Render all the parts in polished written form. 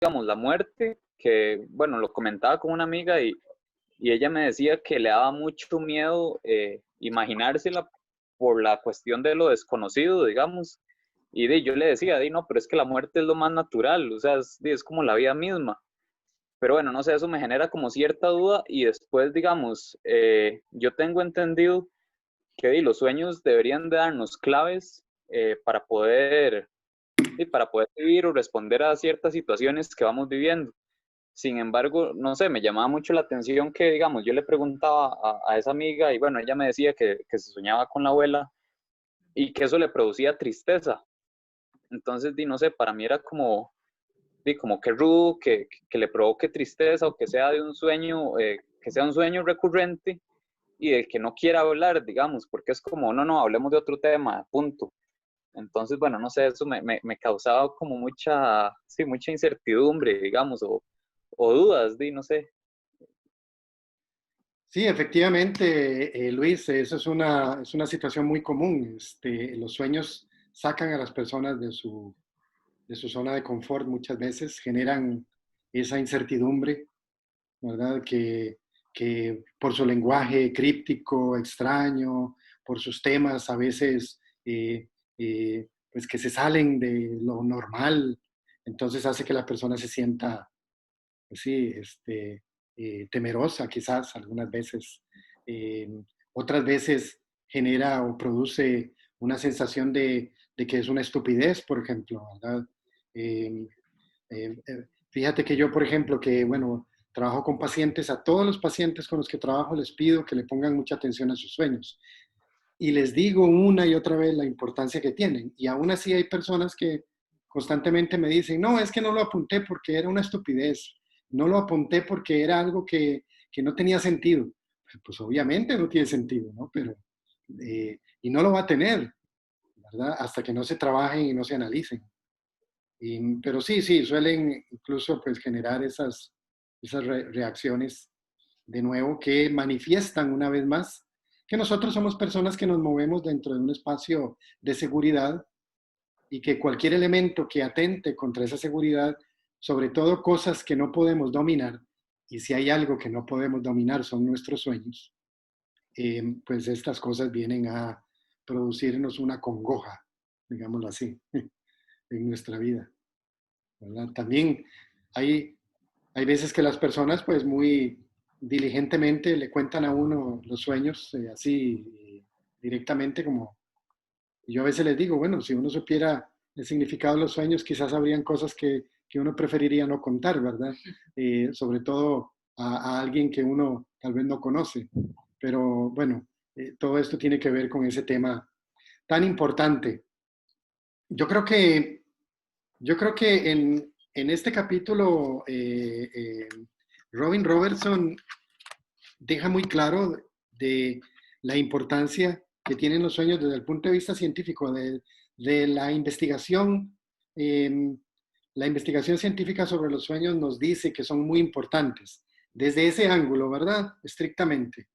digamos, la muerte, que, bueno, lo comentaba con una amiga y ella me decía que le daba mucho miedo imaginársela por la cuestión de lo desconocido, digamos. Yo le decía, no, pero es que la muerte es lo más natural, o sea, es como la vida misma. Pero bueno, no sé, eso me genera como cierta duda y después, digamos, yo tengo entendido que los sueños deberían de darnos claves para poder vivir o responder a ciertas situaciones que vamos viviendo. Sin embargo, no sé, me llamaba mucho la atención que, digamos, yo le preguntaba a esa amiga y bueno, ella me decía que se soñaba con la abuela y que eso le producía tristeza. Entonces, no sé, para mí era como que rudo, que le provoque tristeza o que sea de un sueño, que sea un sueño recurrente y del que no quiera hablar, digamos, porque es como, no, no, hablemos de otro tema, punto. Entonces, bueno, no sé, eso me causaba como sí, mucha incertidumbre, digamos, o dudas, no sé. Sí, efectivamente, Luis, eso es una situación muy común. Los sueños sacan a las personas de su zona de confort muchas veces, generan esa incertidumbre, ¿verdad? Que por su lenguaje críptico, extraño, por sus temas a veces pues que se salen de lo normal, entonces hace que la persona se sienta, pues sí, temerosa quizás algunas veces. Eh, Otras veces genera o produce una sensación de que es una estupidez, por ejemplo, ¿verdad? Eh, Fíjate que yo, por ejemplo, que bueno, trabajo con pacientes, a todos los pacientes con los que trabajo les pido que le pongan mucha atención a sus sueños. Y les digo una y otra vez la importancia que tienen. Y aún así hay personas que constantemente me dicen, no, es que no lo apunté porque era una estupidez, no lo apunté porque era algo que no tenía sentido. Pues obviamente no tiene sentido, ¿no? Pero, y no lo va a tener, ¿verdad? Hasta que no se trabajen y no se analicen. Pero sí, sí, suelen incluso pues generar esas reacciones de nuevo que manifiestan una vez más que nosotros somos personas que nos movemos dentro de un espacio de seguridad y que cualquier elemento que atente contra esa seguridad, sobre todo cosas que no podemos dominar, y si hay algo que no podemos dominar son nuestros sueños, pues estas cosas vienen a producirnos una congoja, digámoslo así, en nuestra vida, ¿verdad? También hay, hay veces que las personas pues muy diligentemente le cuentan a uno los sueños así directamente como yo a veces les digo, bueno, si uno supiera el significado de los sueños, quizás habrían cosas que uno preferiría no contar, ¿verdad? Sobre todo a alguien que uno tal vez no conoce. Pero bueno, todo esto tiene que ver con ese tema tan importante. Yo creo que, yo creo que en este capítulo Robin Robertson deja muy claro de la importancia que tienen los sueños desde el punto de vista científico, de la investigación. La investigación científica sobre los sueños nos dice que son muy importantes desde ese ángulo, ¿verdad? Estrictamente.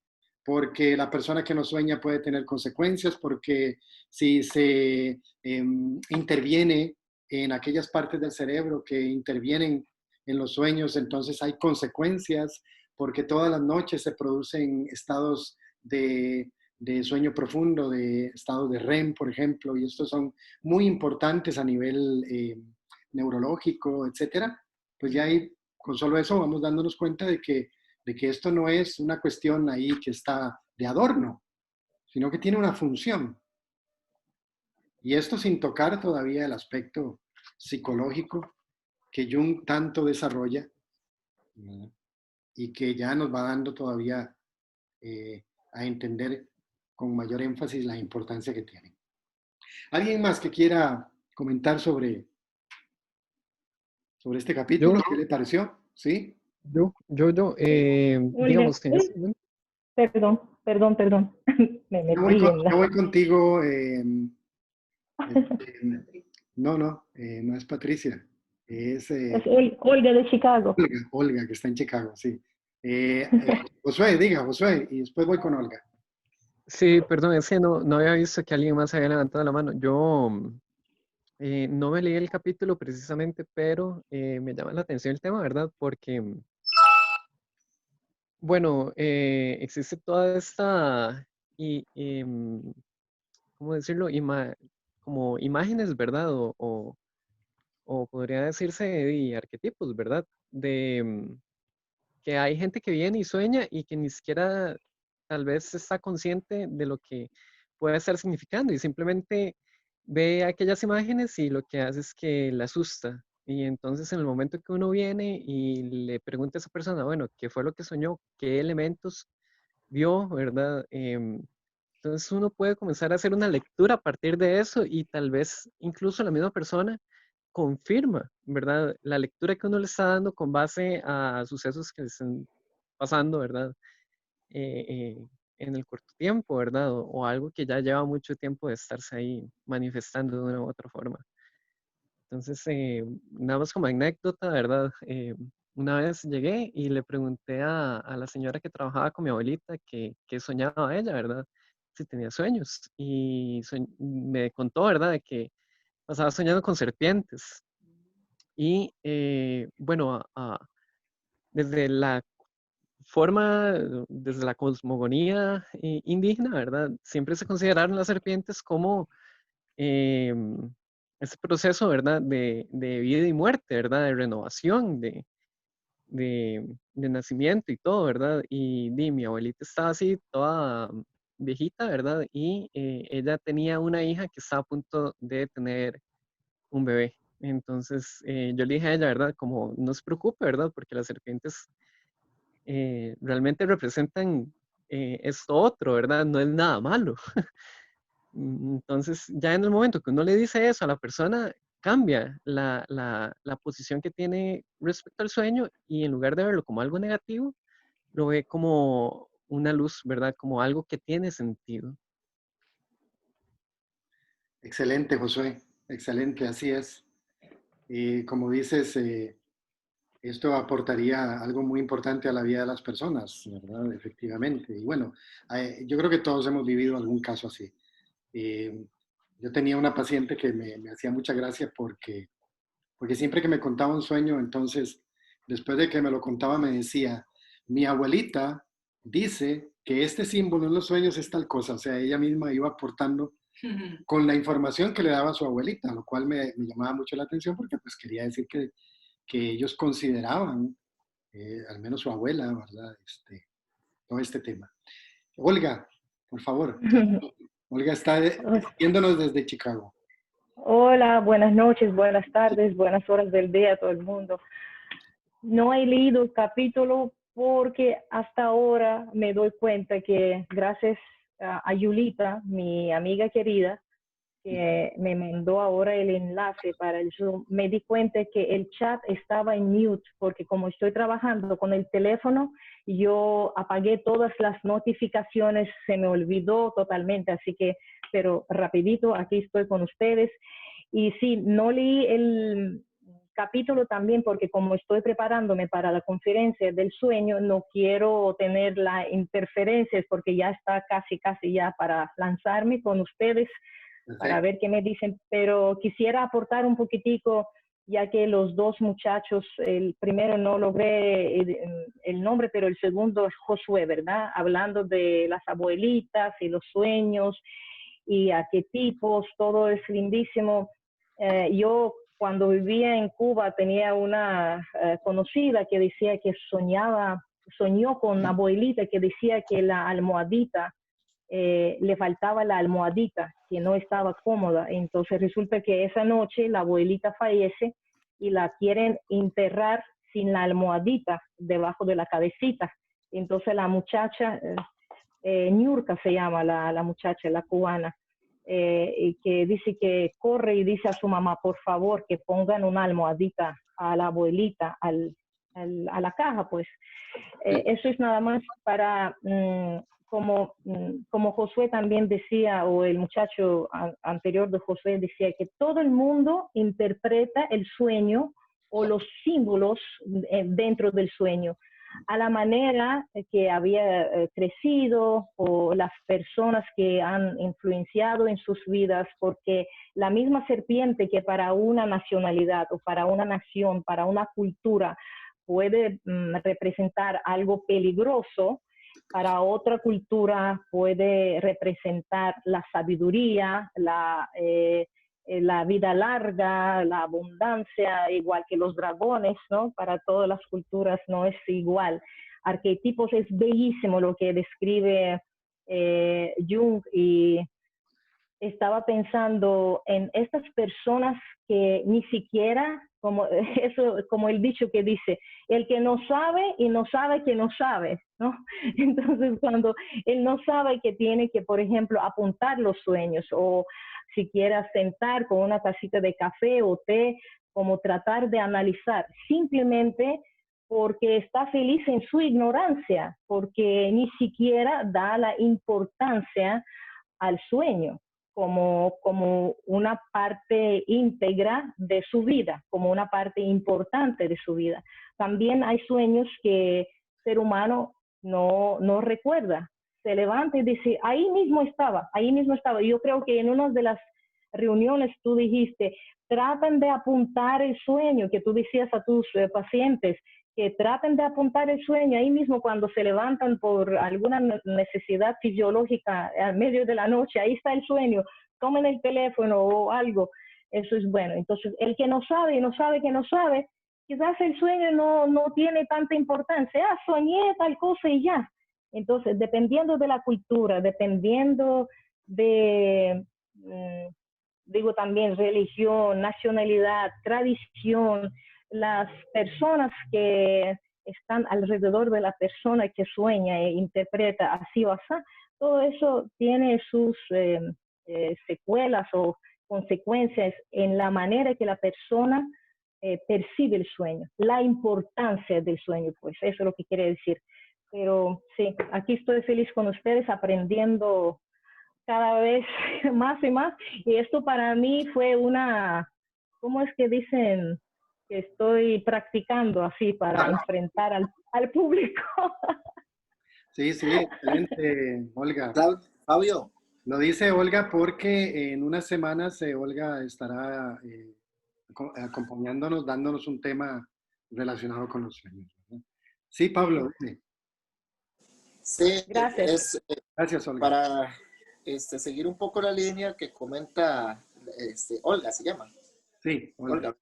Porque la persona que no sueña puede tener consecuencias, porque si se interviene en aquellas partes del cerebro que intervienen en los sueños, entonces hay consecuencias porque todas las noches se producen estados de sueño profundo, de estados de REM, por ejemplo, y estos son muy importantes a nivel neurológico, etcétera. Pues ya ahí, con solo eso vamos dándonos cuenta de que esto no es una cuestión ahí que está de adorno, sino que tiene una función. Y esto sin tocar todavía el aspecto psicológico que Jung tanto desarrolla, ¿verdad? Y que ya nos va dando todavía a entender con mayor énfasis la importancia que tienen. ¿Alguien más que quiera comentar sobre este capítulo? Yo, ¿Qué le pareció? ¿Sí? Olga, digamos que en este momento, perdón. Me metí en Yo la... voy contigo. No, no, no es Patricia. Es Es Olga de Chicago. Olga, Olga, que está en Chicago, sí. Josué, diga, Josué, y después voy con Olga. sí, perdón, es que no había visto que alguien más había levantado la mano. No me leí el capítulo precisamente, pero me llama la atención el tema, ¿verdad? Porque, bueno, existe toda esta, ¿cómo decirlo? Como imágenes, ¿verdad? O podría decirse de arquetipos, ¿verdad? Que hay gente que viene y sueña y que ni siquiera tal vez está consciente de lo que puede estar significando y simplemente ve aquellas imágenes y lo que hace es que le asusta. Y entonces en el momento que uno viene y le pregunta a esa persona, bueno, ¿qué fue lo que soñó? ¿Qué elementos vio? ¿Verdad? Entonces uno puede comenzar a hacer una lectura a partir de eso y tal vez incluso la misma persona confirma, ¿verdad? La lectura que uno le está dando con base a sucesos que le están pasando, ¿verdad? Eh, eh, en el corto tiempo, ¿verdad? O algo que ya lleva mucho tiempo de estarse ahí manifestando de una u otra forma. Entonces, nada más como anécdota, ¿verdad? Una vez llegué y le pregunté a la señora que trabajaba con mi abuelita que soñaba ella, ¿verdad? Si tenía sueños. Y me contó, ¿verdad? De que pasaba soñando con serpientes. Y bueno, desde la forma, desde la cosmogonía indígena, ¿verdad? Siempre se consideraron las serpientes como ese proceso, ¿verdad? De vida y muerte, ¿verdad? De renovación, de nacimiento y todo, ¿verdad? Y mi abuelita estaba así, toda viejita, ¿verdad? Y ella tenía una hija que estaba a punto de tener un bebé. Entonces yo le dije a ella, ¿verdad? Como no se preocupe, ¿verdad? Porque las serpientes realmente representan esto otro, ¿verdad? No es nada malo. Entonces ya en el momento que uno le dice eso a la persona, cambia la posición que tiene respecto al sueño y en lugar de verlo como algo negativo, lo ve como una luz, ¿verdad? Como algo que tiene sentido. Excelente, Josué. Excelente, así es. Como dices, esto aportaría algo muy importante a la vida de las personas, ¿verdad? Efectivamente. Y bueno, yo creo que todos hemos vivido algún caso así. Eh, yo tenía una paciente que me hacía mucha gracia porque siempre que me contaba un sueño, entonces, después de que me lo contaba, me decía, mi abuelita dice que este símbolo en los sueños es tal cosa. O sea, ella misma iba aportando con la información que le daba su abuelita, lo cual me llamaba mucho la atención porque pues quería decir que ellos consideraban, al menos su abuela, ¿verdad? Todo este tema. Olga, por favor. Olga está viéndonos desde Chicago. Hola, buenas noches, buenas tardes, buenas horas del día a todo el mundo. No he leído el capítulo porque hasta ahora me doy cuenta que gracias a Yulita, mi amiga querida, que me mandó ahora el enlace para el Zoom, me di cuenta que el chat estaba en mute porque como estoy trabajando con el teléfono, yo apagué todas las notificaciones, se me olvidó totalmente, así que, pero rapidito, aquí estoy con ustedes. Y sí, no leí el capítulo también porque como estoy preparándome para la conferencia del sueño, no quiero tener las interferencias porque ya está casi ya para lanzarme con ustedes. Perfecto. Para ver qué me dicen, pero quisiera aportar un poquitico, ya que los dos muchachos, el primero no logré el nombre, pero el segundo es Josué, ¿verdad? Hablando de las abuelitas y los sueños y arquetipos, todo es lindísimo. Yo cuando vivía en Cuba tenía una conocida que decía que soñó con una abuelita que decía que la almohadita, le faltaba la almohadita, que no estaba cómoda. Entonces resulta que esa noche la abuelita fallece y la quieren enterrar sin la almohadita debajo de la cabecita. Entonces la muchacha, Niurka se llama la muchacha, la cubana, y que dice que corre y dice a su mamá, por favor, que pongan una almohadita a la abuelita, a la caja, pues. Eso es nada más para, como Josué también decía, o el muchacho anterior de Josué decía, que todo el mundo interpreta el sueño o los símbolos dentro del sueño. a la manera que había crecido o las personas que han influenciado en sus vidas, porque la misma serpiente que para una nacionalidad o para una nación, para una cultura, puede representar algo peligroso, para otra cultura puede representar la sabiduría, la vida larga, la abundancia, igual que los dragones, ¿no? Para todas las culturas no es igual. Arquetipos es bellísimo lo que describe Jung, y estaba pensando en estas personas que ni siquiera, como el dicho que dice, el que no sabe y no sabe que no sabe, ¿no? Entonces, cuando él no sabe que tiene que, por ejemplo, apuntar los sueños, o siquiera sentar con una tacita de café o té, como tratar de analizar, simplemente porque está feliz en su ignorancia, porque ni siquiera da la importancia al sueño como una parte íntegra de su vida, como una parte importante de su vida. También hay sueños que el ser humano no recuerda. Se levanta y dice, ahí mismo estaba, ahí mismo estaba. Yo creo que en una de las reuniones tú dijiste, traten de apuntar el sueño, que tú decías a tus pacientes, que traten de apuntar el sueño ahí mismo cuando se levantan por alguna necesidad fisiológica al medio de la noche, ahí está el sueño, tomen el teléfono o algo, eso es bueno. Entonces, el que no sabe y no sabe que no sabe, quizás el sueño no tiene tanta importancia, soñé tal cosa y ya. Entonces, dependiendo de la cultura, dependiendo de, digo también, religión, nacionalidad, tradición, las personas que están alrededor de la persona que sueña e interpreta así o así, todo eso tiene sus secuelas o consecuencias en la manera que la persona percibe el sueño, la importancia del sueño, pues eso es lo que quiere decir. Pero sí, aquí estoy feliz con ustedes, aprendiendo cada vez más y más, y esto para mí fue una, ¿cómo es que dicen? Que estoy practicando así para enfrentar al público. Sí, sí, excelente, Olga. Fabio. Lo dice Olga porque en unas semanas Olga estará acompañándonos, dándonos un tema relacionado con los sueños, ¿verdad? Sí, Pablo. Sí, Gracias. Gracias, Olga. Para seguir un poco la línea que comenta Olga, se llama. Sí, Olga.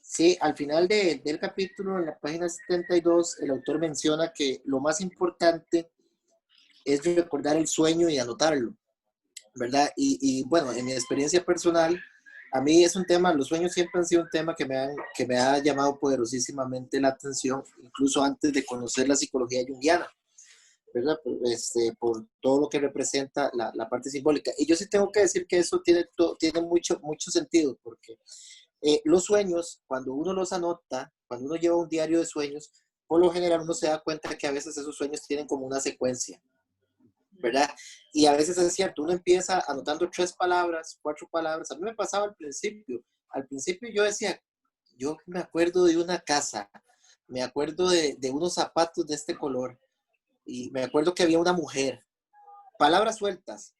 Sí, al final del capítulo, en la página 72, el autor menciona que lo más importante es recordar el sueño y anotarlo, ¿verdad? Y bueno, en mi experiencia personal, a mí es un tema, los sueños siempre han sido un tema que me ha llamado poderosísimamente la atención, incluso antes de conocer la psicología junguiana, ¿verdad? Por todo lo que representa la parte simbólica. Y yo sí tengo que decir que eso tiene mucho sentido, porque los sueños, cuando uno los anota, cuando uno lleva un diario de sueños, por lo general uno se da cuenta que a veces esos sueños tienen como una secuencia, ¿verdad? Y a veces es cierto, uno empieza anotando 3 palabras, 4 palabras. A mí me pasaba al principio yo decía, yo me acuerdo de una casa, me acuerdo de unos zapatos de este color, y me acuerdo que había una mujer, palabras sueltas.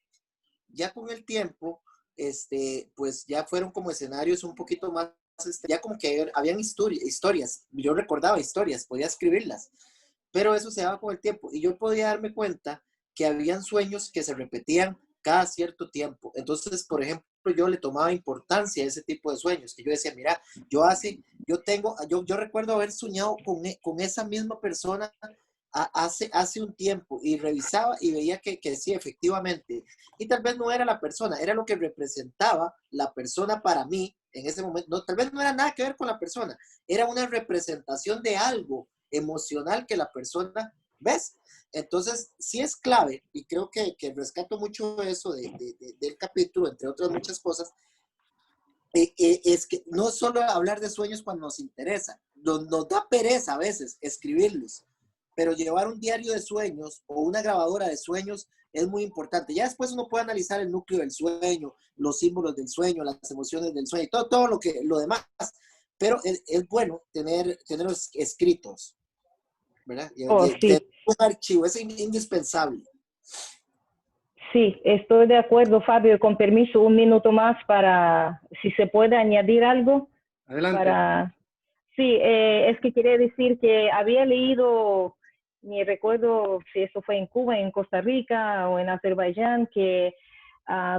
Ya con el tiempo, pues ya fueron como escenarios un poquito más, ya como que habían historias, yo recordaba historias, podía escribirlas, pero eso se daba con el tiempo, y yo podía darme cuenta que habían sueños que se repetían cada cierto tiempo. Entonces, por ejemplo, yo le tomaba importancia a ese tipo de sueños, que yo decía, mira, yo recuerdo haber soñado con esa misma persona hace un tiempo, y revisaba y veía que sí, efectivamente, y tal vez no era la persona, era lo que representaba la persona para mí en ese momento. No, tal vez no era nada que ver con la persona, era una representación de algo emocional que la persona, ¿ves? Entonces, sí es clave, y creo que rescato mucho eso del capítulo, entre otras muchas cosas, es que no solo hablar de sueños cuando nos interesa, nos da pereza a veces escribirlos, pero llevar un diario de sueños o una grabadora de sueños es muy importante. Ya después uno puede analizar el núcleo del sueño, los símbolos del sueño, las emociones del sueño, y todo lo demás, pero es bueno tenerlos escritos. ¿verdad? Oh, sí. Un archivo es indispensable. Sí, estoy de acuerdo, Fabio. Con permiso, un minuto más para, si se puede añadir algo. Adelante. Sí, es que quería decir que había leído, ni recuerdo si eso fue en Cuba, en Costa Rica o en Azerbaiyán, que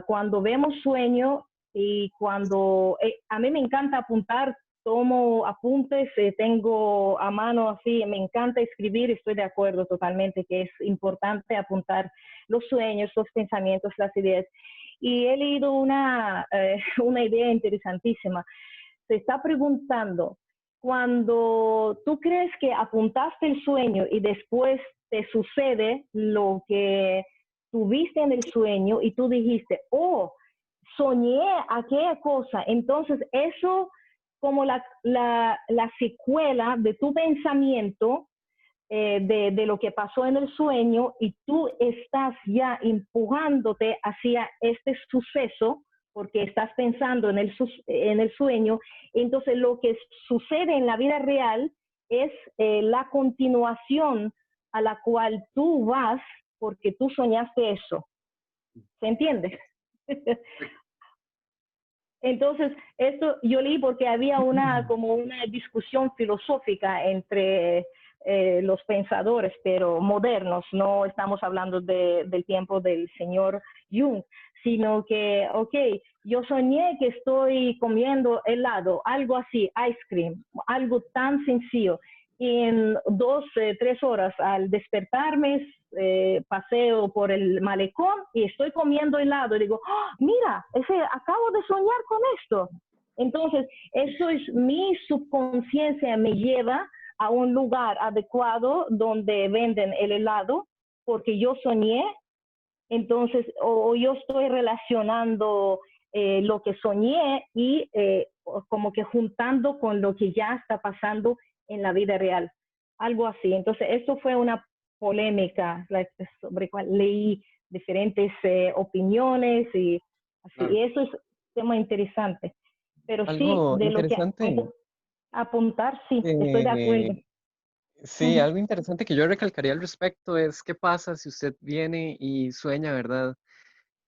cuando vemos sueño y cuando a mí me encanta apuntar, tomo apuntes, tengo a mano así, me encanta escribir, estoy de acuerdo totalmente que es importante apuntar los sueños, los pensamientos, las ideas. Y he leído una idea interesantísima. Se está preguntando, cuando tú crees que apuntaste el sueño y después te sucede lo que tuviste en el sueño y tú dijiste, oh, soñé aquella cosa, entonces eso como la secuela de tu pensamiento de lo que pasó en el sueño y tú estás ya empujándote hacia este suceso porque estás pensando en el sueño, entonces lo que sucede en la vida real es la continuación a la cual tú vas porque tú soñaste eso. ¿Se entiende? Entonces, esto yo leí porque había como una discusión filosófica entre los pensadores, pero modernos, no estamos hablando del tiempo del señor Jung, sino que, ok, yo soñé que estoy comiendo helado, algo así, ice cream, algo tan sencillo. Y en 3 horas al despertarme, paseo por el malecón y estoy comiendo helado y digo, oh, mira, acabo de soñar con esto. Entonces, eso es mi subconsciencia me lleva a un lugar adecuado donde venden el helado porque yo soñé, entonces, o yo estoy relacionando lo que soñé y como que juntando con lo que ya está pasando en la vida real, algo así. Entonces, esto fue una polémica sobre cual leí diferentes opiniones y así. Claro. Y eso es un tema interesante. Pero sí, Algo de lo que interesante, apuntar, sí, estoy de acuerdo. sí, algo interesante que yo recalcaría al respecto es qué pasa si usted viene y sueña, ¿verdad?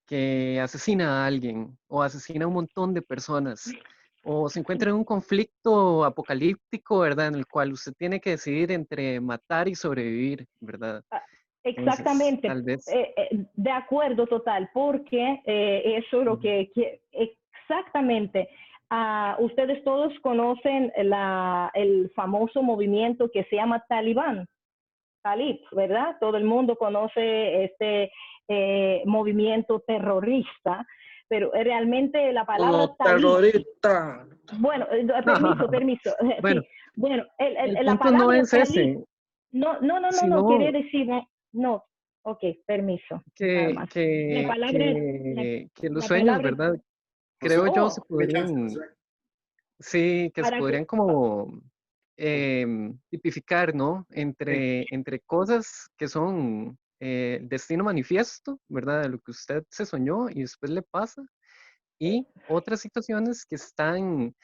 Que asesina a alguien o asesina a un montón de personas o se encuentra en un conflicto apocalíptico, ¿verdad? En el cual usted tiene que decidir entre matar y sobrevivir, ¿verdad? Entonces, Exactamente, tal vez, de acuerdo total, porque eso es lo que exactamente. Ustedes todos conocen el famoso movimiento que se llama Talib, ¿verdad? Todo el mundo conoce este movimiento terrorista, pero realmente la palabra Los Talib, terroristas. bueno, permiso, bueno, sí, bueno, el la punto no palabra es Talib, ese, no, quiere sino decir, no, ok, permiso, nada que, más. La que, palabra, que los la sueños, palabra, ¿verdad? Creo Josué, yo se oh, dame chance, podrían, Josué. sí, que se para que, podrían como tipificar, ¿no? Sí. Entre cosas que son destino manifiesto, ¿verdad? De lo que usted se soñó y después le pasa, y otras situaciones que están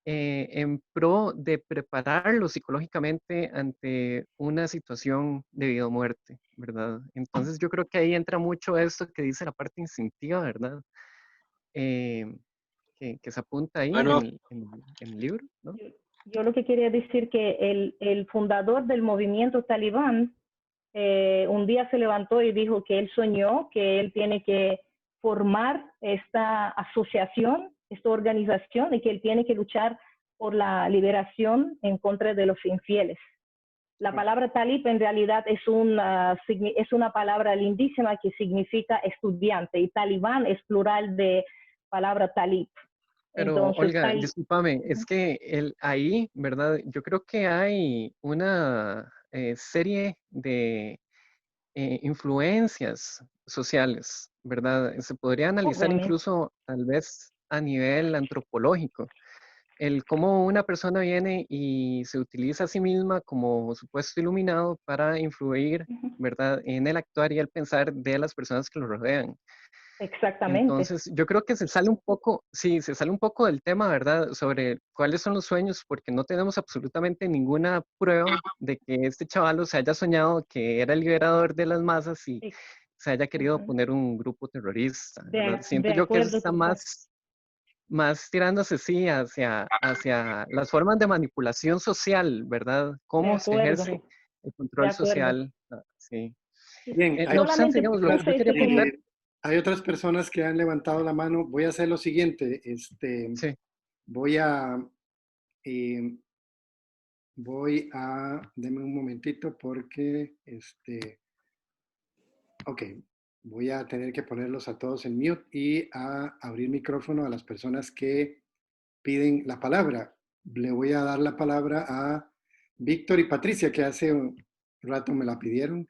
en pro de prepararlo psicológicamente ante una situación de vida o muerte, ¿verdad? Entonces yo creo que ahí entra mucho esto que dice la parte instintiva, ¿verdad? Eh, que se apunta ahí Bueno, en el libro, ¿no? yo lo que quería decir que el fundador del movimiento talibán un día se levantó y dijo que él soñó que él tiene que formar esta asociación, esta organización y que él tiene que luchar por la liberación en contra de los infieles. La palabra talib en realidad es una palabra lindísima que significa estudiante y talibán es plural de palabra talib. Pero Entonces, Olga, discúlpame, es que ahí, ¿verdad? Yo creo que hay una serie de influencias sociales, ¿verdad? Se podría analizar obviamente. incluso tal vez a nivel antropológico, el cómo una persona viene y se utiliza a sí misma como supuesto iluminado para influir, ¿verdad? En el actuar y el pensar de las personas que lo rodean. Exactamente. Entonces, yo creo que se sale un poco, sí, se sale un poco del tema, ¿verdad? Sobre cuáles son los sueños, porque no tenemos absolutamente ninguna prueba de que este chavalo se haya soñado que era el liberador de las masas y Sí. se haya querido Ujú. poner un grupo terrorista, ¿verdad? De Siento yo que eso acuerdo está total. más tirándose, sí, hacia las formas de manipulación social, ¿verdad? De Cómo se acuerdo. ejerce el De control acuerdo. social, sí. Bien, No obstante, Solamente digamos, yo puse quería esto como... preguntar, hay otras personas que han levantado la mano. Voy a hacer lo siguiente. sí, Voy a, eh, deme un momentito porque, ok, voy a tener que ponerlos a todos en mute y a abrir micrófono a las personas que piden la palabra. Le voy a dar la palabra a Víctor y Patricia, que hace un rato me la pidieron.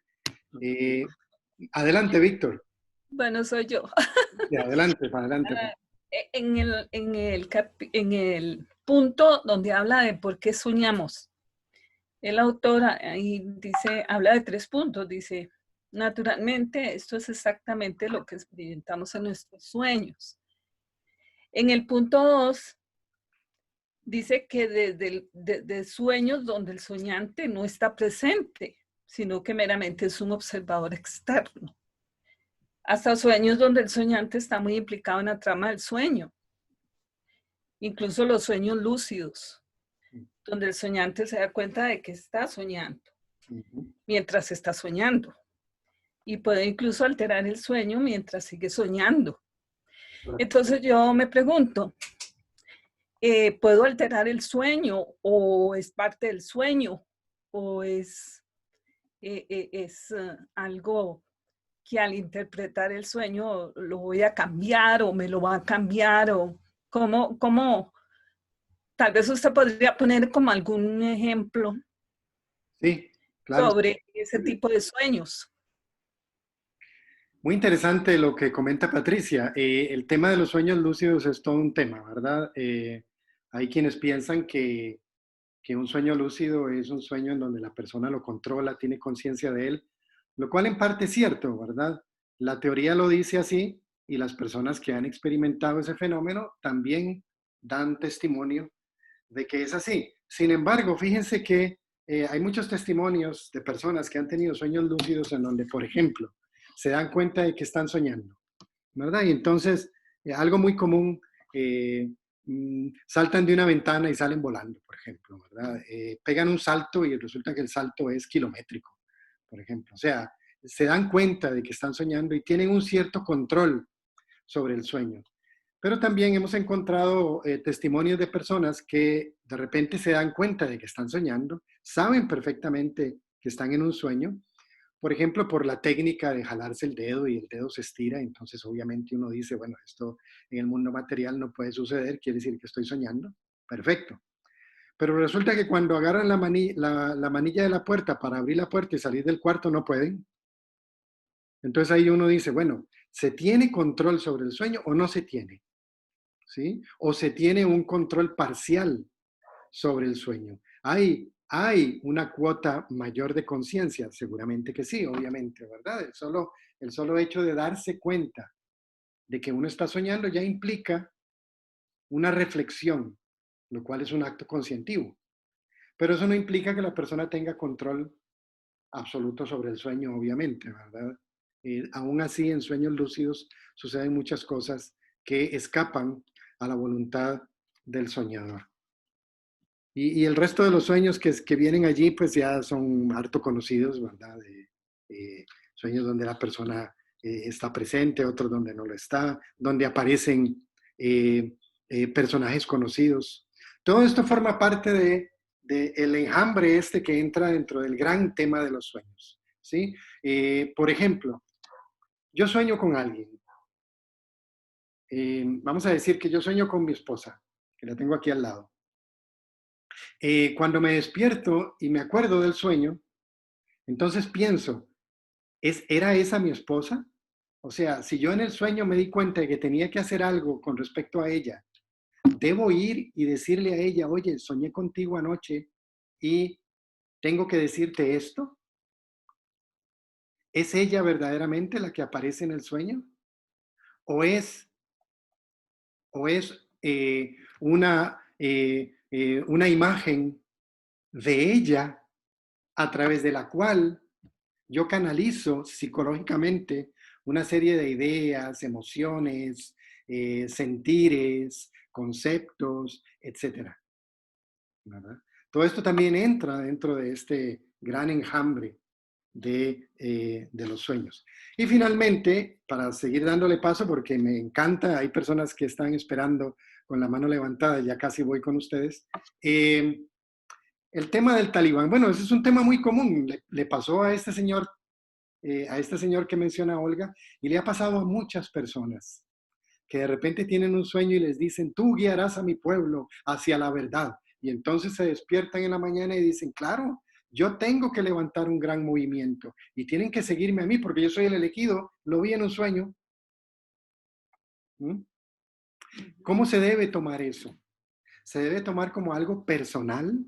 Adelante, Víctor. Bueno, soy yo. Sí, adelante, para adelante. En el punto donde habla de por qué soñamos, el autor ahí dice, habla de 3 puntos. Dice, naturalmente, esto es exactamente lo que experimentamos en nuestros sueños. En el punto 2, dice que desde sueños donde el soñante no está presente, sino que meramente es un observador externo. Hasta sueños donde el soñante está muy implicado en la trama del sueño. Incluso los sueños lúcidos, donde el soñante se da cuenta de que está soñando mientras está soñando. Y puede incluso alterar el sueño mientras sigue soñando. Entonces yo me pregunto, ¿puedo alterar el sueño o es parte del sueño o es algo que al interpretar el sueño lo voy a cambiar o me lo va a cambiar? O cómo tal vez usted podría poner como algún ejemplo Sí, claro. sobre ese tipo de sueños. Muy interesante lo que comenta Patricia. El tema de los sueños lúcidos es todo un tema, ¿verdad? Hay quienes piensan que un sueño lúcido es un sueño en donde la persona lo controla, tiene conciencia de él, lo cual en parte es cierto, ¿verdad? La teoría lo dice así y las personas que han experimentado ese fenómeno también dan testimonio de que es así. Sin embargo, fíjense que hay muchos testimonios de personas que han tenido sueños lúcidos en donde, por ejemplo, se dan cuenta de que están soñando, ¿verdad? Y entonces, algo muy común, saltan de una ventana y salen volando, por ejemplo, ¿verdad? Pegan un salto y resulta que el salto es kilométrico, por ejemplo. O sea, se dan cuenta de que están soñando y tienen un cierto control sobre el sueño. Pero también hemos encontrado testimonios de personas que de repente se dan cuenta de que están soñando, saben perfectamente que están en un sueño, por ejemplo, por la técnica de jalarse el dedo y el dedo se estira, entonces obviamente uno dice, bueno, esto en el mundo material no puede suceder, quiere decir que estoy soñando. Perfecto. Pero resulta que cuando agarran la manilla de la puerta para abrir la puerta y salir del cuarto, no pueden. Entonces ahí uno dice, bueno, ¿se tiene control sobre el sueño o no se tiene? ¿Sí? ¿O se tiene un control parcial sobre el sueño? ¿Hay una cuota mayor de conciencia? Seguramente que sí, obviamente, ¿verdad? El solo hecho de darse cuenta de que uno está soñando ya implica una reflexión, lo cual es un acto conscientivo. Pero eso no implica que la persona tenga control absoluto sobre el sueño, obviamente, ¿verdad? Aún así, en sueños lúcidos suceden muchas cosas que escapan a la voluntad del soñador. Y el resto de los sueños que vienen allí, pues ya son harto conocidos, ¿verdad? Sueños donde la persona está presente, otros donde no lo está, donde aparecen personajes conocidos. Todo esto forma parte de el enjambre este que entra dentro del gran tema de los sueños, ¿sí? Por ejemplo, yo sueño con alguien. Vamos a decir que yo sueño con mi esposa, que la tengo aquí al lado. Cuando me despierto y me acuerdo del sueño, entonces pienso, ¿era esa mi esposa? O sea, si yo en el sueño me di cuenta de que tenía que hacer algo con respecto a ella, ¿debo ir y decirle a ella, oye, soñé contigo anoche y tengo que decirte esto? ¿Es ella verdaderamente la que aparece en el sueño? o es una imagen de ella a través de la cual yo canalizo psicológicamente una serie de ideas, emociones, sentires, conceptos, etcétera, ¿verdad? Todo esto también entra dentro de este gran enjambre de los sueños. Y finalmente, para seguir dándole paso, porque me encanta, hay personas que están esperando con la mano levantada, ya casi voy con ustedes, el tema del talibán. Bueno, ese es un tema muy común, le pasó a este señor que menciona Olga, y le ha pasado a muchas personas que de repente tienen un sueño y les dicen, tú guiarás a mi pueblo hacia la verdad. Y entonces se despiertan en la mañana y dicen, claro, yo tengo que levantar un gran movimiento y tienen que seguirme a mí porque yo soy el elegido, lo vi en un sueño. ¿Mm? ¿Cómo se debe tomar eso? ¿Se debe tomar como algo personal?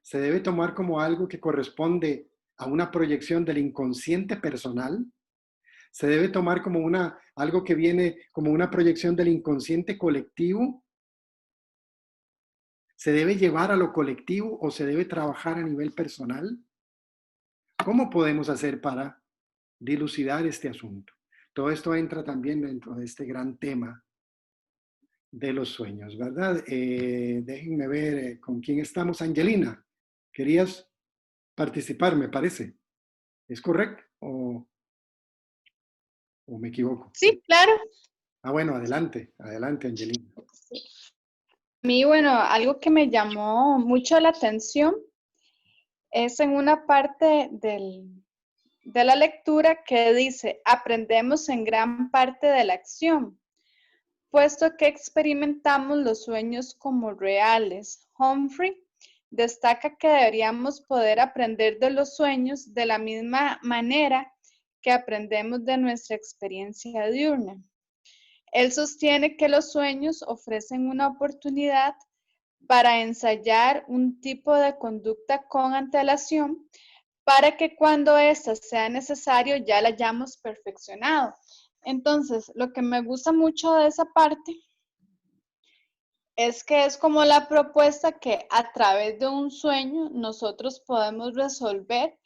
¿Se debe tomar como algo que corresponde a una proyección del inconsciente personal? ¿Se debe tomar como algo que viene como una proyección del inconsciente colectivo? ¿Se debe llevar a lo colectivo o se debe trabajar a nivel personal? ¿Cómo podemos hacer para dilucidar este asunto? Todo esto entra también dentro de este gran tema de los sueños, ¿verdad? Déjenme ver con quién estamos. Angelina, querías participar, me parece. ¿Es correcto o me equivoco? Sí, claro. Ah, bueno, adelante, adelante, Angelina. Sí. A mí, bueno, algo que me llamó mucho la atención es en una parte de la lectura que dice, aprendemos en gran parte de la acción, puesto que experimentamos los sueños como reales. Humphrey destaca que deberíamos poder aprender de los sueños de la misma manera que aprendemos de nuestra experiencia diurna. Él sostiene que los sueños ofrecen una oportunidad para ensayar un tipo de conducta con antelación para que cuando ésta sea necesario ya la hayamos perfeccionado. Entonces, lo que me gusta mucho de esa parte es que es como la propuesta que a través de un sueño nosotros podemos resolver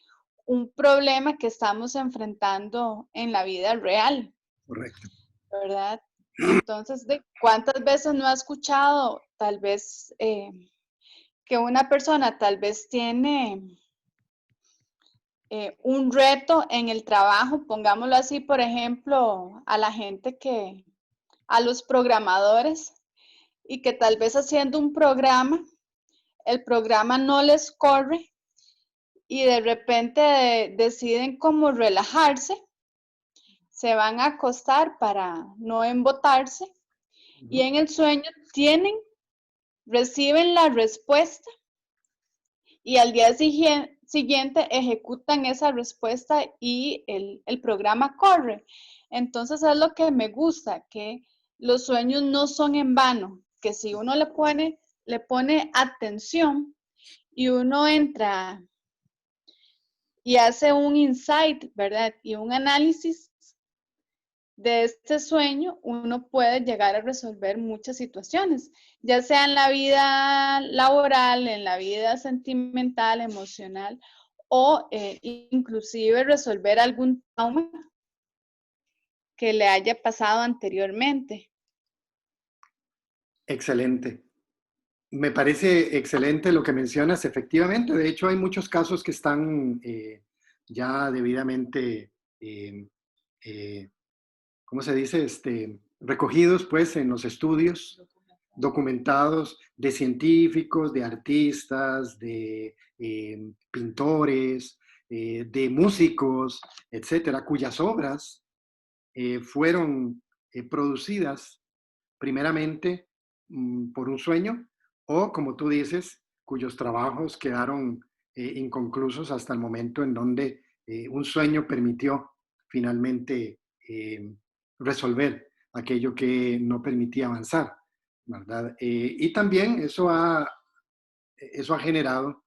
un problema que estamos enfrentando en la vida real. Correcto. ¿Verdad? Entonces, ¿cuántas veces no ha escuchado tal vez que una persona tal vez tiene un reto en el trabajo, pongámoslo así, por ejemplo, a la gente a los programadores, y que tal vez haciendo un programa, el programa no les corre y de repente deciden como relajarse, se van a acostar para no embotarse y en el sueño reciben la respuesta y al día siguiente ejecutan esa respuesta y el programa corre. Entonces es lo que me gusta, que los sueños no son en vano, que si uno le pone atención y uno entra y hace un insight, ¿verdad? Y un análisis de este sueño, uno puede llegar a resolver muchas situaciones, ya sea en la vida laboral, en la vida sentimental, emocional, o inclusive resolver algún trauma que le haya pasado anteriormente. Excelente. Me parece excelente lo que mencionas, efectivamente. De hecho, hay muchos casos que están ya debidamente, ¿cómo se dice? Recogidos pues en los estudios, documentados de científicos, de artistas, de pintores, de músicos, etcétera, cuyas obras fueron producidas primeramente por un sueño o, como tú dices, cuyos trabajos quedaron inconclusos hasta el momento en donde un sueño permitió finalmente resolver aquello que no permitía avanzar, ¿verdad? Y también eso ha generado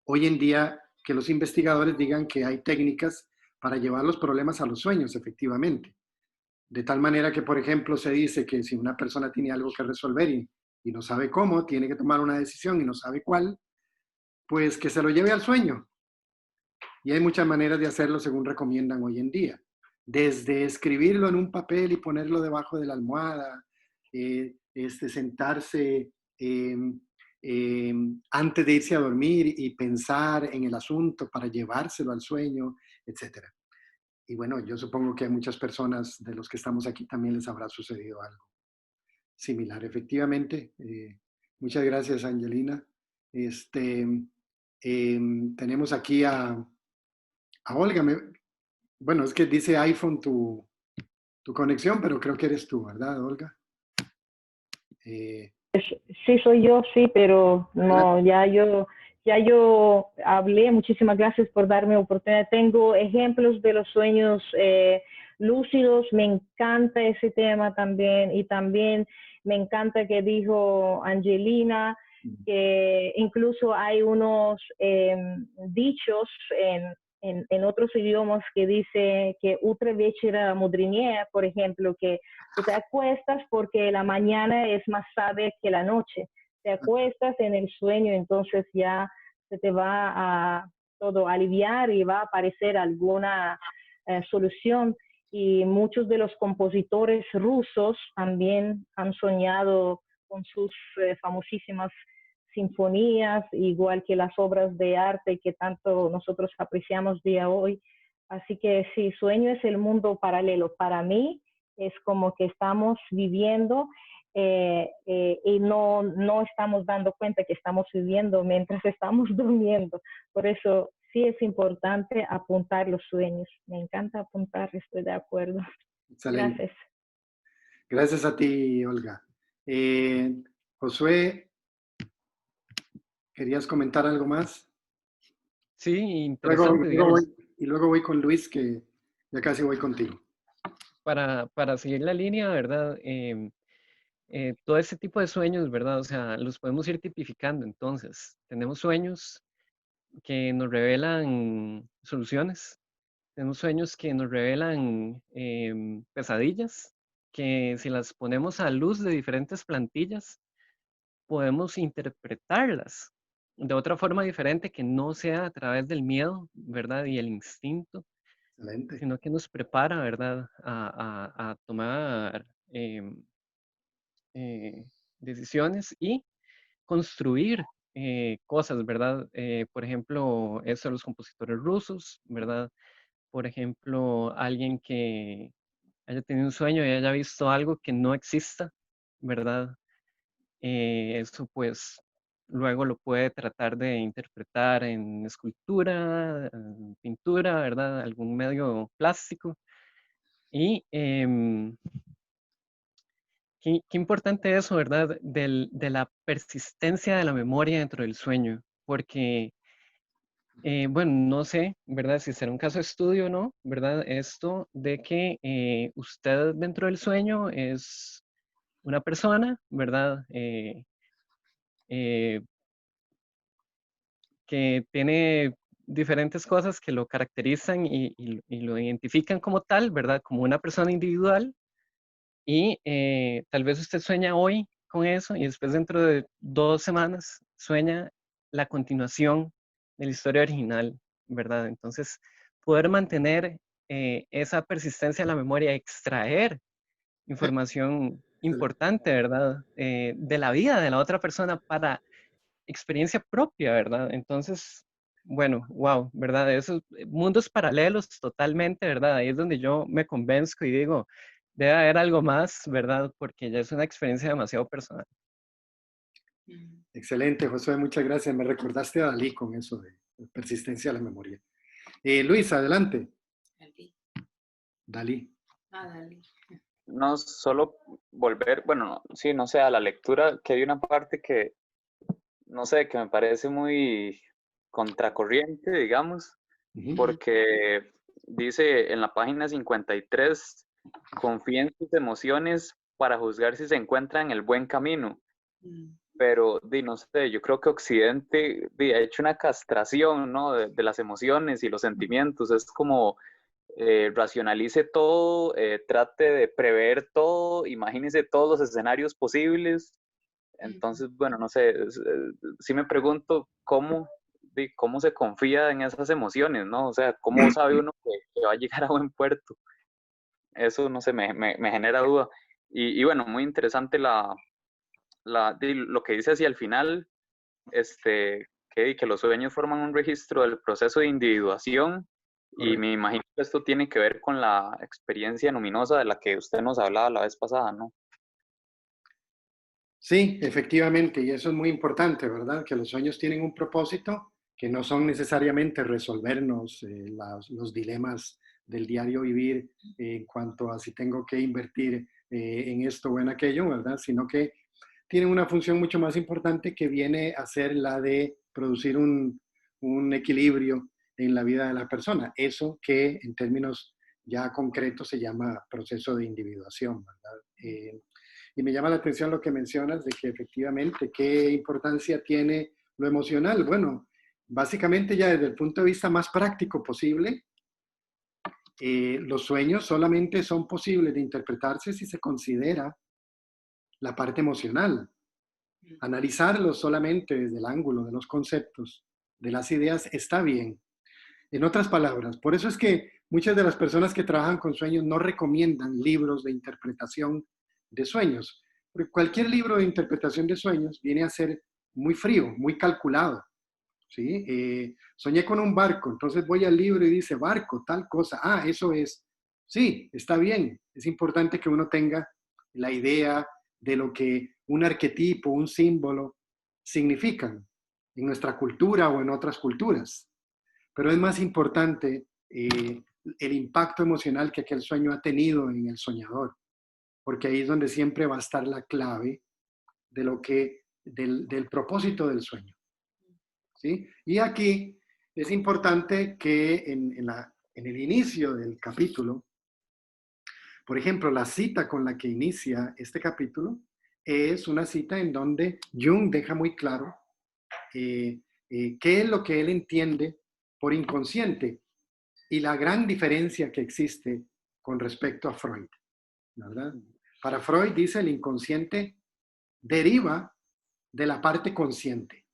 hoy en día que los investigadores digan que hay técnicas para llevar los problemas a los sueños, efectivamente. De tal manera que, por ejemplo, se dice que si una persona tiene algo que resolver y no sabe cómo, tiene que tomar una decisión y no sabe cuál, pues que se lo lleve al sueño. Y hay muchas maneras de hacerlo según recomiendan hoy en día. Desde escribirlo en un papel y ponerlo debajo de la almohada, sentarse antes de irse a dormir y pensar en el asunto para llevárselo al sueño, etc. Y bueno, yo supongo que a muchas personas de los que estamos aquí también les habrá sucedido algo similar. Efectivamente, muchas gracias, Angelina. Tenemos aquí a Olga. Bueno, es que dice iPhone tu conexión, pero creo que eres tú, ¿verdad, Olga? Sí, soy yo, sí, pero no, ya yo hablé. Muchísimas gracias por darme oportunidad. Tengo ejemplos de los sueños lúcidos. Me encanta ese tema también, y también me encanta que dijo Angelina que incluso hay unos dichos en otros idiomas que dice que utra večera mudrinea, por ejemplo, que tú te acuestas porque la mañana es más sabia que la noche. Te acuestas en el sueño, entonces ya se te va a todo aliviar y va a aparecer alguna solución. Y muchos de los compositores rusos también han soñado con sus famosísimas sinfonías, igual que las obras de arte que tanto nosotros apreciamos día hoy. Así que sí, sueño es el mundo paralelo. Para mí es como que estamos viviendo y no estamos dando cuenta que estamos viviendo mientras estamos durmiendo. Por eso sí es importante apuntar los sueños. Me encanta apuntar, estoy de acuerdo. Excelente. Gracias. Gracias a ti, Olga. Josué, ¿querías comentar algo más? Sí, interesante, Y luego voy con Luis, que ya casi voy contigo. Para seguir la línea, ¿verdad? Todo ese tipo de sueños, ¿verdad? O sea, los podemos ir tipificando. Entonces, tenemos sueños que nos revelan soluciones, tenemos sueños que nos revelan pesadillas, que si las ponemos a luz de diferentes plantillas, podemos interpretarlas de otra forma diferente que no sea a través del miedo, ¿verdad? Y el instinto, Excelente. sino que nos prepara, ¿verdad? A tomar decisiones y construir cosas, ¿verdad? Por ejemplo, eso de los compositores rusos, ¿verdad? Por ejemplo, alguien que haya tenido un sueño y haya visto algo que no exista, ¿verdad? Eso pues luego lo puede tratar de interpretar en escultura, en pintura, ¿verdad? Algún medio plástico. Y qué importante eso, ¿verdad? De la persistencia de la memoria dentro del sueño, porque, bueno, no sé, ¿verdad? Si será un caso de estudio o no, ¿verdad? Esto de que usted dentro del sueño es una persona, ¿verdad? Eh, que tiene diferentes cosas que lo caracterizan y lo identifican como tal, ¿verdad? Como una persona individual. Y tal vez usted sueña hoy con eso y después dentro de 2 semanas sueña la continuación de la historia original, ¿verdad? Entonces, poder mantener esa persistencia en la memoria, extraer información importante, ¿verdad? De la vida de la otra persona para experiencia propia, ¿verdad? Entonces, bueno, wow, ¿verdad? Esos mundos paralelos totalmente, ¿verdad? Ahí es donde yo me convenzco y digo, debe haber algo más, ¿verdad? Porque ya es una experiencia demasiado personal. Excelente, Josué, muchas gracias. Me recordaste a Dalí con eso de persistencia a la memoria. Luis, adelante. Dalí. Dalí. No solo volver, bueno, sí, no sé, a la lectura, que hay una parte que, no sé, que me parece muy contracorriente, digamos, porque dice en la página 53, confía en sus emociones para juzgar si se encuentra en el buen camino. Pero, no sé, yo creo que Occidente ha hecho una castración, ¿no? de las emociones y los sentimientos. Es como racionalice todo, trate de prever todo, imagínese todos los escenarios posibles. Entonces, bueno, no sé, sí me pregunto cómo se confía en esas emociones, ¿no? O sea, ¿cómo sabe uno que va a llegar a buen puerto? Eso, no sé, me genera duda. Y bueno, muy interesante lo que dice hacia el final, que los sueños forman un registro del proceso de individuación. Y me imagino que esto tiene que ver con la experiencia luminosa de la que usted nos hablaba la vez pasada, ¿no? Sí, efectivamente, y eso es muy importante, ¿verdad? Que los sueños tienen un propósito, que no son necesariamente resolvernos los dilemas del diario vivir en cuanto a si tengo que invertir en esto o en aquello, ¿verdad? Sino que tienen una función mucho más importante que viene a ser la de producir un equilibrio en la vida de la persona. Eso que en términos ya concretos se llama proceso de individuación, ¿verdad? Y me llama la atención lo que mencionas de que efectivamente, ¿qué importancia tiene lo emocional? Bueno, básicamente ya desde el punto de vista más práctico posible, los sueños solamente son posibles de interpretarse si se considera la parte emocional. Analizarlos solamente desde el ángulo de los conceptos, de las ideas, está bien. En otras palabras, por eso es que muchas de las personas que trabajan con sueños no recomiendan libros de interpretación de sueños. Porque cualquier libro de interpretación de sueños viene a ser muy frío, muy calculado. ¿Sí? Soñé con un barco, entonces voy al libro y dice barco, tal cosa. Ah, eso es. Sí, está bien. Es importante que uno tenga la idea de lo que un arquetipo, un símbolo significan en nuestra cultura o en otras culturas. Pero es más importante el impacto emocional que aquel sueño ha tenido en el soñador, porque ahí es donde siempre va a estar la clave de del propósito del sueño. ¿Sí? Y aquí es importante que en el inicio del capítulo, por ejemplo, la cita con la que inicia este capítulo es una cita en donde Jung deja muy claro qué es lo que él entiende por inconsciente y la gran diferencia que existe con respecto a Freud, ¿verdad? Para Freud dice el inconsciente deriva de la parte consciente.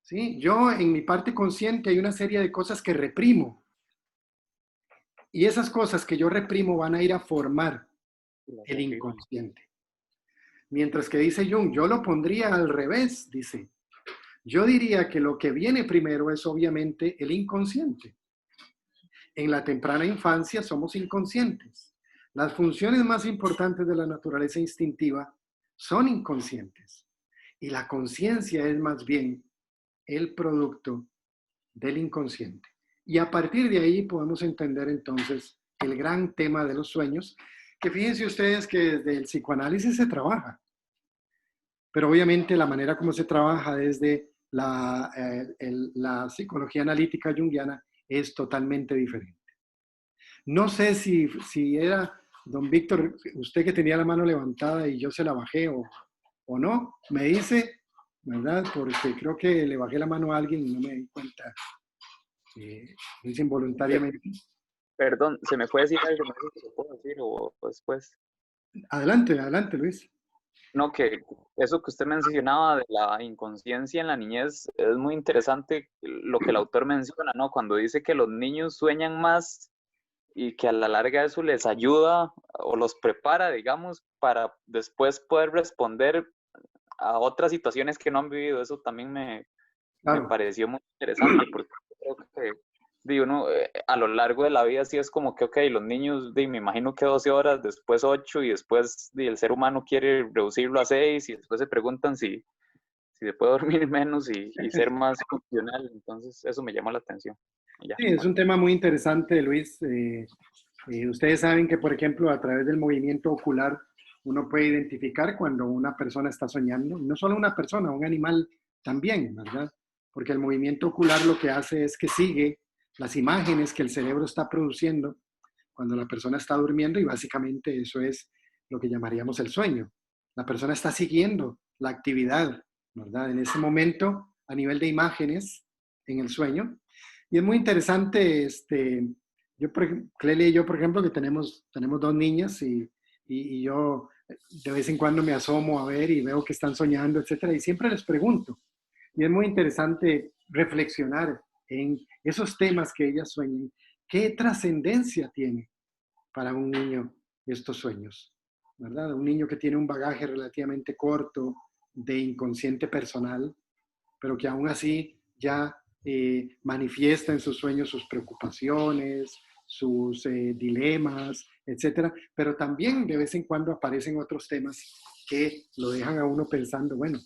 ¿Sí? Yo en mi parte consciente hay una serie de cosas que reprimo y esas cosas que yo reprimo van a ir a formar el inconsciente. Mientras que dice Jung, yo lo pondría al revés, dice. Yo diría que lo que viene primero es obviamente el inconsciente. En la temprana infancia somos inconscientes. Las funciones más importantes de la naturaleza instintiva son inconscientes. Y la conciencia es más bien el producto del inconsciente. Y a partir de ahí podemos entender entonces el gran tema de los sueños, que fíjense ustedes que desde el psicoanálisis se trabaja. Pero obviamente la manera como se trabaja desde la psicología analítica junguiana es totalmente diferente. No sé si era don Víctor, usted que tenía la mano levantada y yo se la bajé o no, me dice, ¿verdad? Porque creo que le bajé la mano a alguien y no me di cuenta. Lo hice involuntariamente. Perdón, se me fue a decir algo, no sé si lo puedo decir o después. Adelante, adelante, Luis. No, que eso que usted mencionaba de la inconsciencia en la niñez es muy interesante lo que el autor menciona, ¿no? Cuando dice que los niños sueñan más y que a la larga eso les ayuda o los prepara, digamos, para después poder responder a otras situaciones que no han vivido. Eso también me pareció muy interesante porque creo que uno a lo largo de la vida sí es como que, ok, los niños, me imagino que 12 horas, después 8 y después el ser humano quiere reducirlo a 6 y después se preguntan si se puede dormir menos y ser más funcional. Entonces eso me llama la atención. Sí, es un tema muy interesante, Luis. Ustedes saben que, por ejemplo, a través del movimiento ocular uno puede identificar cuando una persona está soñando. No solo una persona, un animal también, ¿verdad? Porque el movimiento ocular lo que hace es que sigue las imágenes que el cerebro está produciendo cuando la persona está durmiendo y básicamente eso es lo que llamaríamos el sueño. La persona está siguiendo la actividad, ¿verdad? En ese momento, a nivel de imágenes en el sueño. Y es muy interesante Clelia y yo, por ejemplo, que tenemos 2 niñas y yo de vez en cuando me asomo a ver y veo que están soñando, etcétera, y siempre les pregunto. Y es muy interesante reflexionar en esos temas que ellas sueñan. ¿Qué trascendencia tiene para un niño estos sueños? ¿Verdad? Un niño que tiene un bagaje relativamente corto de inconsciente personal, pero que aún así ya manifiesta en sus sueños sus preocupaciones, sus dilemas, etcétera, pero también de vez en cuando aparecen otros temas que lo dejan a uno pensando, bueno,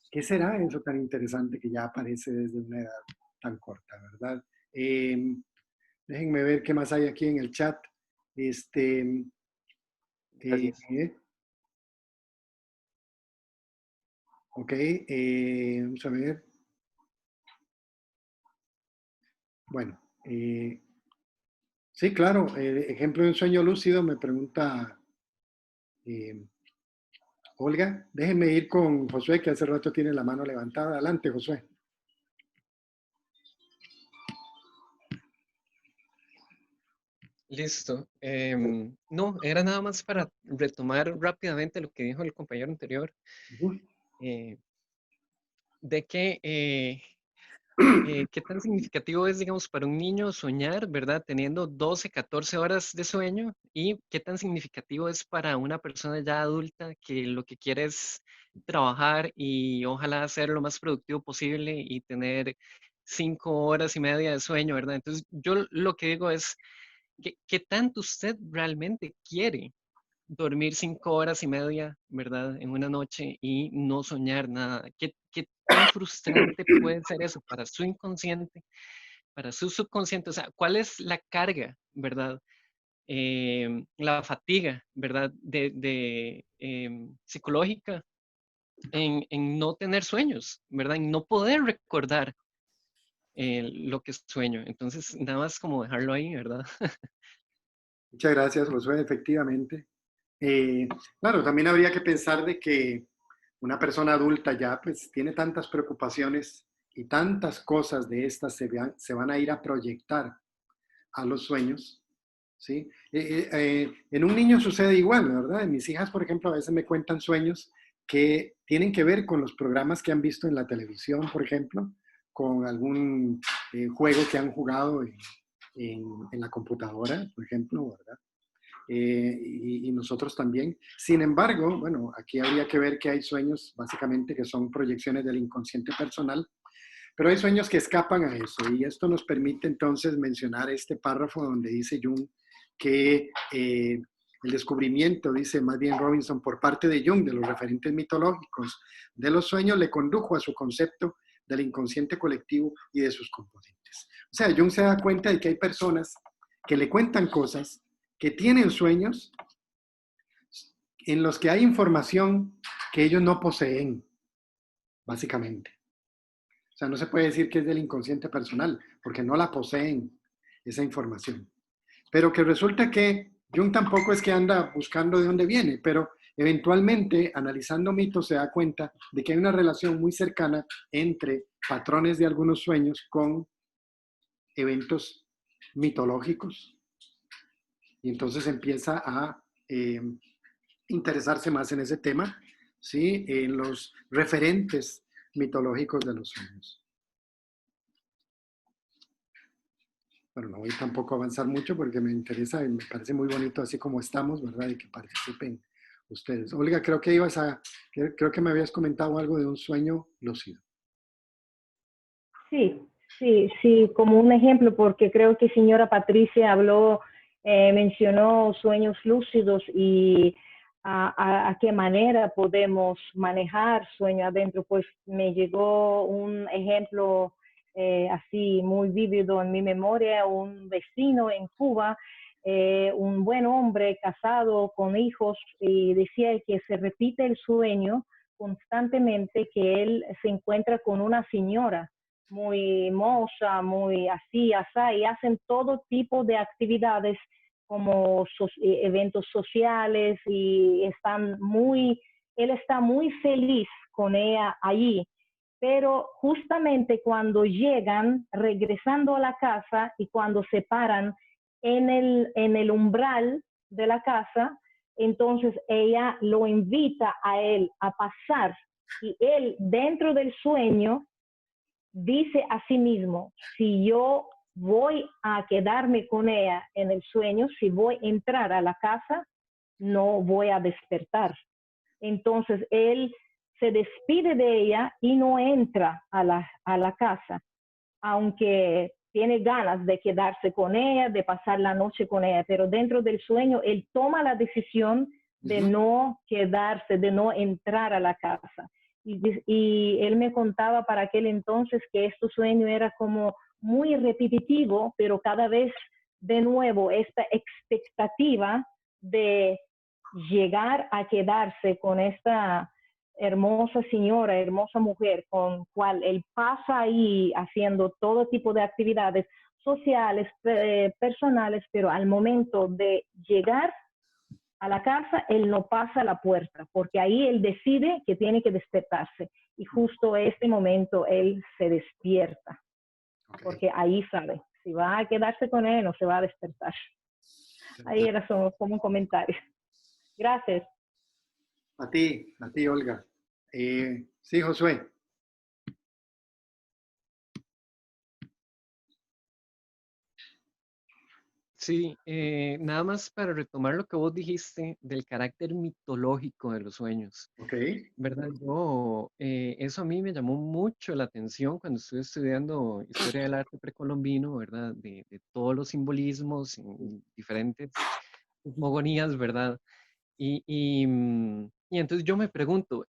¿qué será eso tan interesante que ya aparece desde una edad tan corta, verdad? Déjenme ver qué más hay aquí en el chat. Gracias. Ok, vamos a ver. Bueno, sí, claro. Ejemplo de un sueño lúcido, me pregunta Olga. Déjenme ir con Josué, que hace rato tiene la mano levantada. Adelante, Josué. Listo. No, era nada más para retomar rápidamente lo que dijo el compañero anterior, eh, de que qué tan significativo es, digamos, para un niño soñar, ¿verdad? Teniendo 12, 14 horas de sueño y qué tan significativo es para una persona ya adulta que lo que quiere es trabajar y ojalá ser lo más productivo posible y tener 5 horas y media de sueño, ¿verdad? Entonces, yo lo que digo es, ¿qué tanto usted realmente quiere dormir 5 horas y media, ¿verdad? En una noche y no soñar nada. ¿Qué tan frustrante puede ser eso para su inconsciente, para su subconsciente? O sea, ¿cuál es la carga, ¿verdad? La fatiga, ¿verdad? Psicológica en no tener sueños, ¿verdad? En no poder recordar lo que es sueño. Entonces, nada más como dejarlo ahí, ¿verdad? Muchas gracias, Josué, efectivamente. Claro, también habría que pensar de que una persona adulta ya pues tiene tantas preocupaciones y tantas cosas de estas se van a ir a proyectar a los sueños, ¿sí? En un niño sucede igual, ¿verdad? En mis hijas, por ejemplo, a veces me cuentan sueños que tienen que ver con los programas que han visto en la televisión, por ejemplo, con algún juego que han jugado en la computadora, por ejemplo, ¿verdad? Y nosotros también. Sin embargo, bueno, aquí habría que ver que hay sueños básicamente que son proyecciones del inconsciente personal, pero hay sueños que escapan a eso y esto nos permite entonces mencionar este párrafo donde dice Jung que el descubrimiento, dice más bien Robinson, por parte de Jung de los referentes mitológicos de los sueños le condujo a su concepto del inconsciente colectivo y de sus componentes. O sea, Jung se da cuenta de que hay personas que le cuentan cosas, que tienen sueños en los que hay información que ellos no poseen, básicamente. O sea, no se puede decir que es del inconsciente personal, porque no la poseen esa información. Pero que resulta que Jung tampoco es que anda buscando de dónde viene, pero eventualmente, analizando mitos, se da cuenta de que hay una relación muy cercana entre patrones de algunos sueños con eventos mitológicos. Y entonces empieza a interesarse más en ese tema, ¿sí? En los referentes mitológicos de los sueños. Bueno, no voy tampoco a avanzar mucho porque me interesa y me parece muy bonito así como estamos, ¿verdad? Y que participen ustedes. Olga, creo que me habías comentado algo de un sueño lúcido. Sí, como un ejemplo, porque creo que señora Patricia mencionó sueños lúcidos y a qué manera podemos manejar sueño adentro. Pues me llegó un ejemplo así muy vívido en mi memoria, un vecino en Cuba, un buen hombre casado con hijos, y decía que se repite el sueño constantemente, que él se encuentra con una señora muy moza, muy así, asá, y hacen todo tipo de actividades como eventos sociales, y él está muy feliz con ella allí. Pero justamente cuando llegan, regresando a la casa y cuando se paran, en el umbral de la casa. Entonces ella lo invita a él a pasar y él dentro del sueño dice a sí mismo, si yo voy a quedarme con ella en el sueño, si voy a entrar a la casa, no voy a despertar. Entonces él se despide de ella y no entra a la casa, aunque tiene ganas de quedarse con ella, de pasar la noche con ella, pero dentro del sueño él toma la decisión de no quedarse, de no entrar a la casa. Y él me contaba para aquel entonces que este sueño era como muy repetitivo, pero cada vez de nuevo esta expectativa de llegar a quedarse con esta hermosa señora, hermosa mujer, con cual él pasa ahí haciendo todo tipo de actividades sociales, personales, pero al momento de llegar a la casa, él no pasa la puerta, porque ahí él decide que tiene que despertarse. Y justo este momento él se despierta, porque ahí sabe si va a quedarse con él o se va a despertar. Ahí era como un comentario. Gracias. A ti, Olga. Sí, Josué. Sí, nada más para retomar lo que vos dijiste del carácter mitológico de los sueños, Ok. ¿verdad? Eso a mí me llamó mucho la atención cuando estuve estudiando historia del arte precolombino, ¿verdad? De todos los simbolismos en diferentes cosmogonías, ¿verdad? Y entonces yo me pregunto,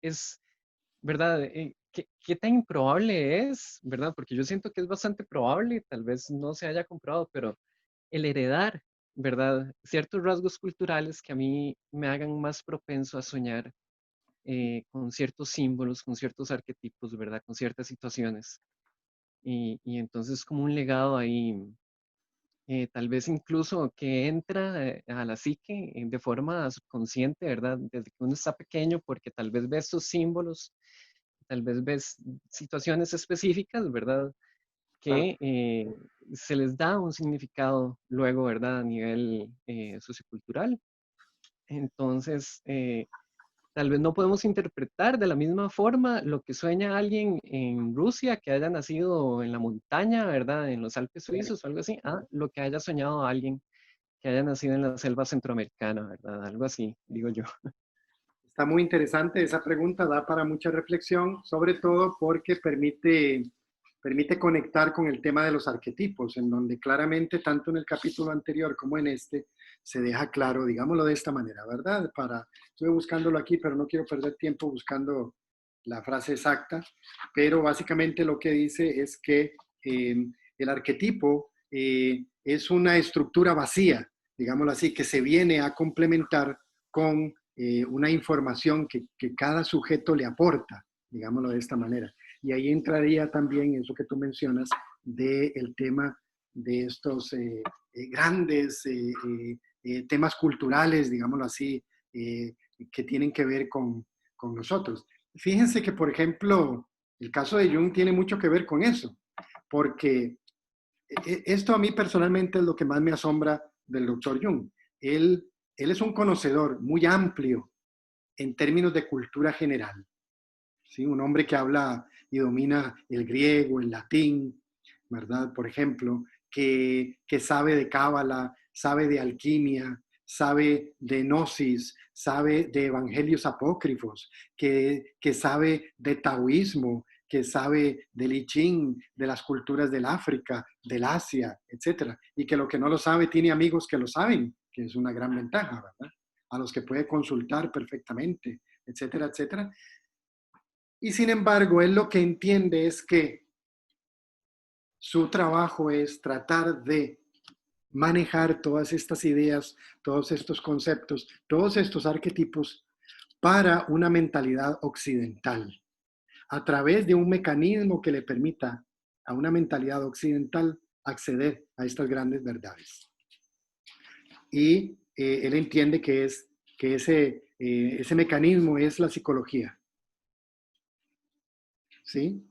¿verdad? ¿Qué tan improbable es, ¿verdad? Porque yo siento que es bastante probable, tal vez no se haya comprobado, pero el heredar, ¿verdad? Ciertos rasgos culturales que a mí me hagan más propenso a soñar con ciertos símbolos, con ciertos arquetipos, ¿verdad? Con ciertas situaciones. Y entonces como un legado ahí, tal vez incluso que entra a la psique de forma subconsciente, ¿verdad? Desde que uno está pequeño, porque tal vez ves estos símbolos, tal vez ves situaciones específicas, ¿verdad? Que se les da un significado luego, ¿verdad? A nivel sociocultural. Entonces, tal vez no podemos interpretar de la misma forma lo que sueña alguien en Rusia que haya nacido en la montaña, ¿verdad? En los Alpes suizos o algo así, a lo que haya soñado alguien que haya nacido en la selva centroamericana, ¿verdad? Algo así, digo yo. Está muy interesante esa pregunta, da para mucha reflexión, sobre todo porque permite conectar con el tema de los arquetipos, en donde claramente, tanto en el capítulo anterior como en este, se deja claro, digámoslo de esta manera, ¿verdad? Estuve buscándolo aquí, pero no quiero perder tiempo buscando la frase exacta, pero básicamente lo que dice es que el arquetipo es una estructura vacía, digámoslo así, que se viene a complementar con una información que cada sujeto le aporta, digámoslo de esta manera. Y ahí entraría también eso que tú mencionas del tema de estos grandes temas culturales, digámoslo así, que tienen que ver con nosotros. Fíjense que, por ejemplo, el caso de Jung tiene mucho que ver con eso, porque esto a mí personalmente es lo que más me asombra del doctor Jung. Él es un conocedor muy amplio en términos de cultura general. ¿Sí? Un hombre que habla y domina el griego, el latín, ¿verdad? Por ejemplo, que sabe de cábala, sabe de alquimia, sabe de gnosis, sabe de evangelios apócrifos, que sabe de taoísmo, que sabe del I Ching, de las culturas del África, del Asia, etc. Y que lo que no lo sabe tiene amigos que lo saben, que es una gran ventaja, ¿verdad? A los que puede consultar perfectamente, etcétera, etcétera. Y sin embargo, él lo que entiende es que su trabajo es tratar de manejar todas estas ideas, todos estos conceptos, todos estos arquetipos para una mentalidad occidental, a través de un mecanismo que le permita a una mentalidad occidental acceder a estas grandes verdades. Y él entiende que ese mecanismo es la psicología. ¿Sí?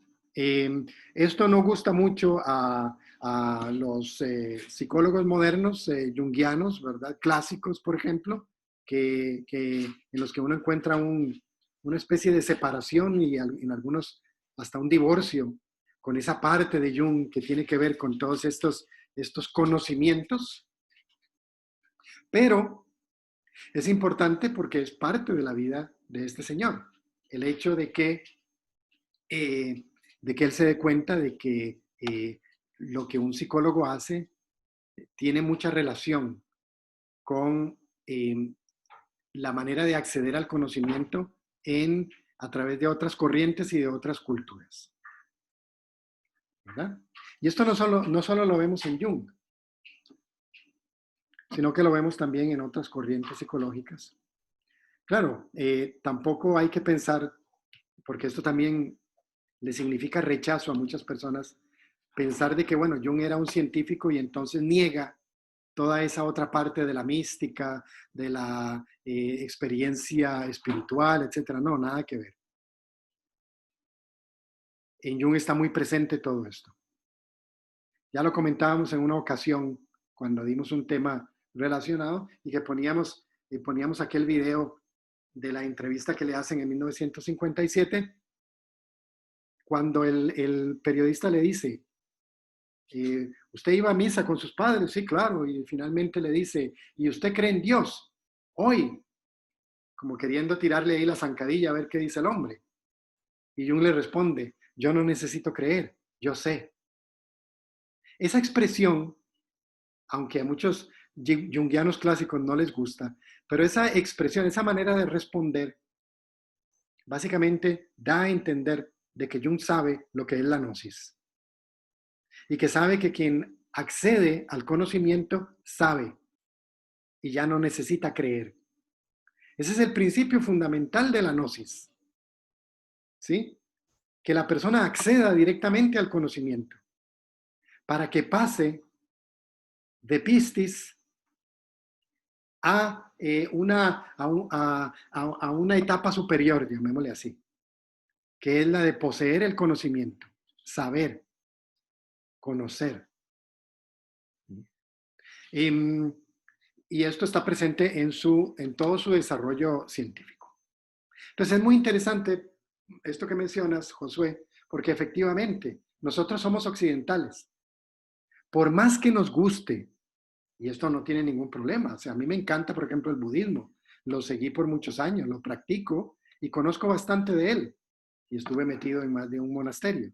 Esto no gusta mucho a a los psicólogos modernos, junguianos, ¿verdad? Clásicos, por ejemplo, en los que uno encuentra una especie de separación y en algunos hasta un divorcio con esa parte de Jung que tiene que ver con todos estos conocimientos. Pero es importante porque es parte de la vida de este señor. El hecho de que él se dé cuenta de que lo que un psicólogo hace tiene mucha relación con la manera de acceder al conocimiento a través de otras corrientes y de otras culturas. ¿Verdad? Y esto no solo lo vemos en Jung, sino que lo vemos también en otras corrientes psicológicas. Claro, tampoco hay que pensar, porque esto también le significa rechazo a muchas personas, pensar de que, bueno, Jung era un científico y entonces niega toda esa otra parte de la mística, de la experiencia espiritual, etcétera. No, nada que ver. En Jung está muy presente todo esto. Ya lo comentábamos en una ocasión cuando dimos un tema relacionado y que poníamos aquel video de la entrevista que le hacen en 1957, cuando el periodista le dice, ¿usted iba a misa con sus padres? Sí, claro. Y finalmente le dice, ¿y usted cree en Dios? Hoy, como queriendo tirarle ahí la zancadilla a ver qué dice el hombre. Y Jung le responde, yo no necesito creer, yo sé. Esa expresión, aunque a muchos junguianos clásicos no les gusta, pero esa expresión, esa manera de responder, básicamente da a entender de que Jung sabe lo que es la gnosis. Y que sabe que quien accede al conocimiento sabe y ya no necesita creer. Ese es el principio fundamental de la gnosis. ¿Sí? Que la persona acceda directamente al conocimiento para que pase de pistis a una etapa superior, llamémosle así, que es la de poseer el conocimiento, saber, conocer. Y esto está presente en todo su desarrollo científico. Entonces es muy interesante esto que mencionas, Josué, porque efectivamente nosotros somos occidentales. Por más que nos guste, y esto no tiene ningún problema, o sea, a mí me encanta, por ejemplo, el budismo, lo seguí por muchos años, lo practico y conozco bastante de él, y estuve metido en más de un monasterio,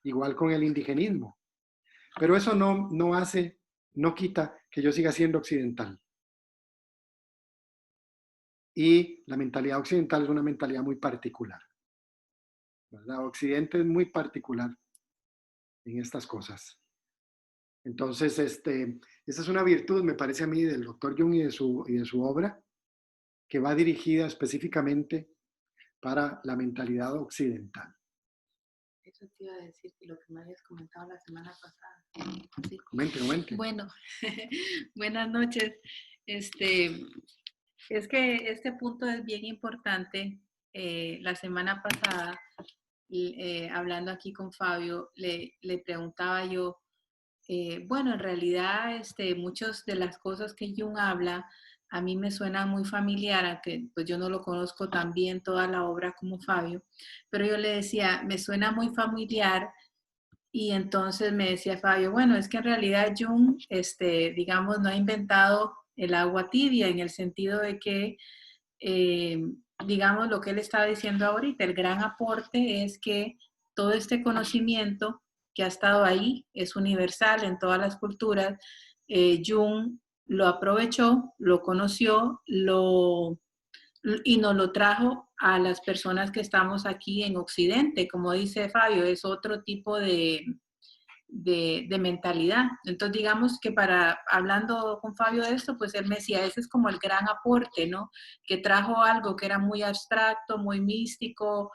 igual con el indigenismo, pero eso no quita que yo siga siendo occidental. Y la mentalidad occidental es una mentalidad muy particular, ¿verdad? Occidente es muy particular en estas cosas. Entonces, esa es una virtud, me parece a mí, del Dr. Jung y de su obra, que va dirigida específicamente para la mentalidad occidental. Eso te iba a decir, que lo que me habías comentado la semana pasada. Sí. Comente. Bueno, buenas noches. Es que este punto es bien importante. La semana pasada, hablando aquí con Fabio, le preguntaba yo, bueno, en realidad, muchas de las cosas que Jung habla, a mí me suena muy familiar, aunque pues yo no lo conozco tan bien toda la obra como Fabio, pero yo le decía, me suena muy familiar, y entonces me decía Fabio, bueno, es que en realidad Jung, digamos, no ha inventado el agua tibia en el sentido de que, digamos, lo que él estaba diciendo ahorita, el gran aporte es que todo este conocimiento que ha estado ahí es universal en todas las culturas. Jung lo aprovechó, lo conoció, y nos lo trajo a las personas que estamos aquí en Occidente. Como dice Fabio, es otro tipo de mentalidad. Entonces, digamos que hablando con Fabio de esto, pues él me decía, ese es como el gran aporte, ¿no? Que trajo algo que era muy abstracto, muy místico,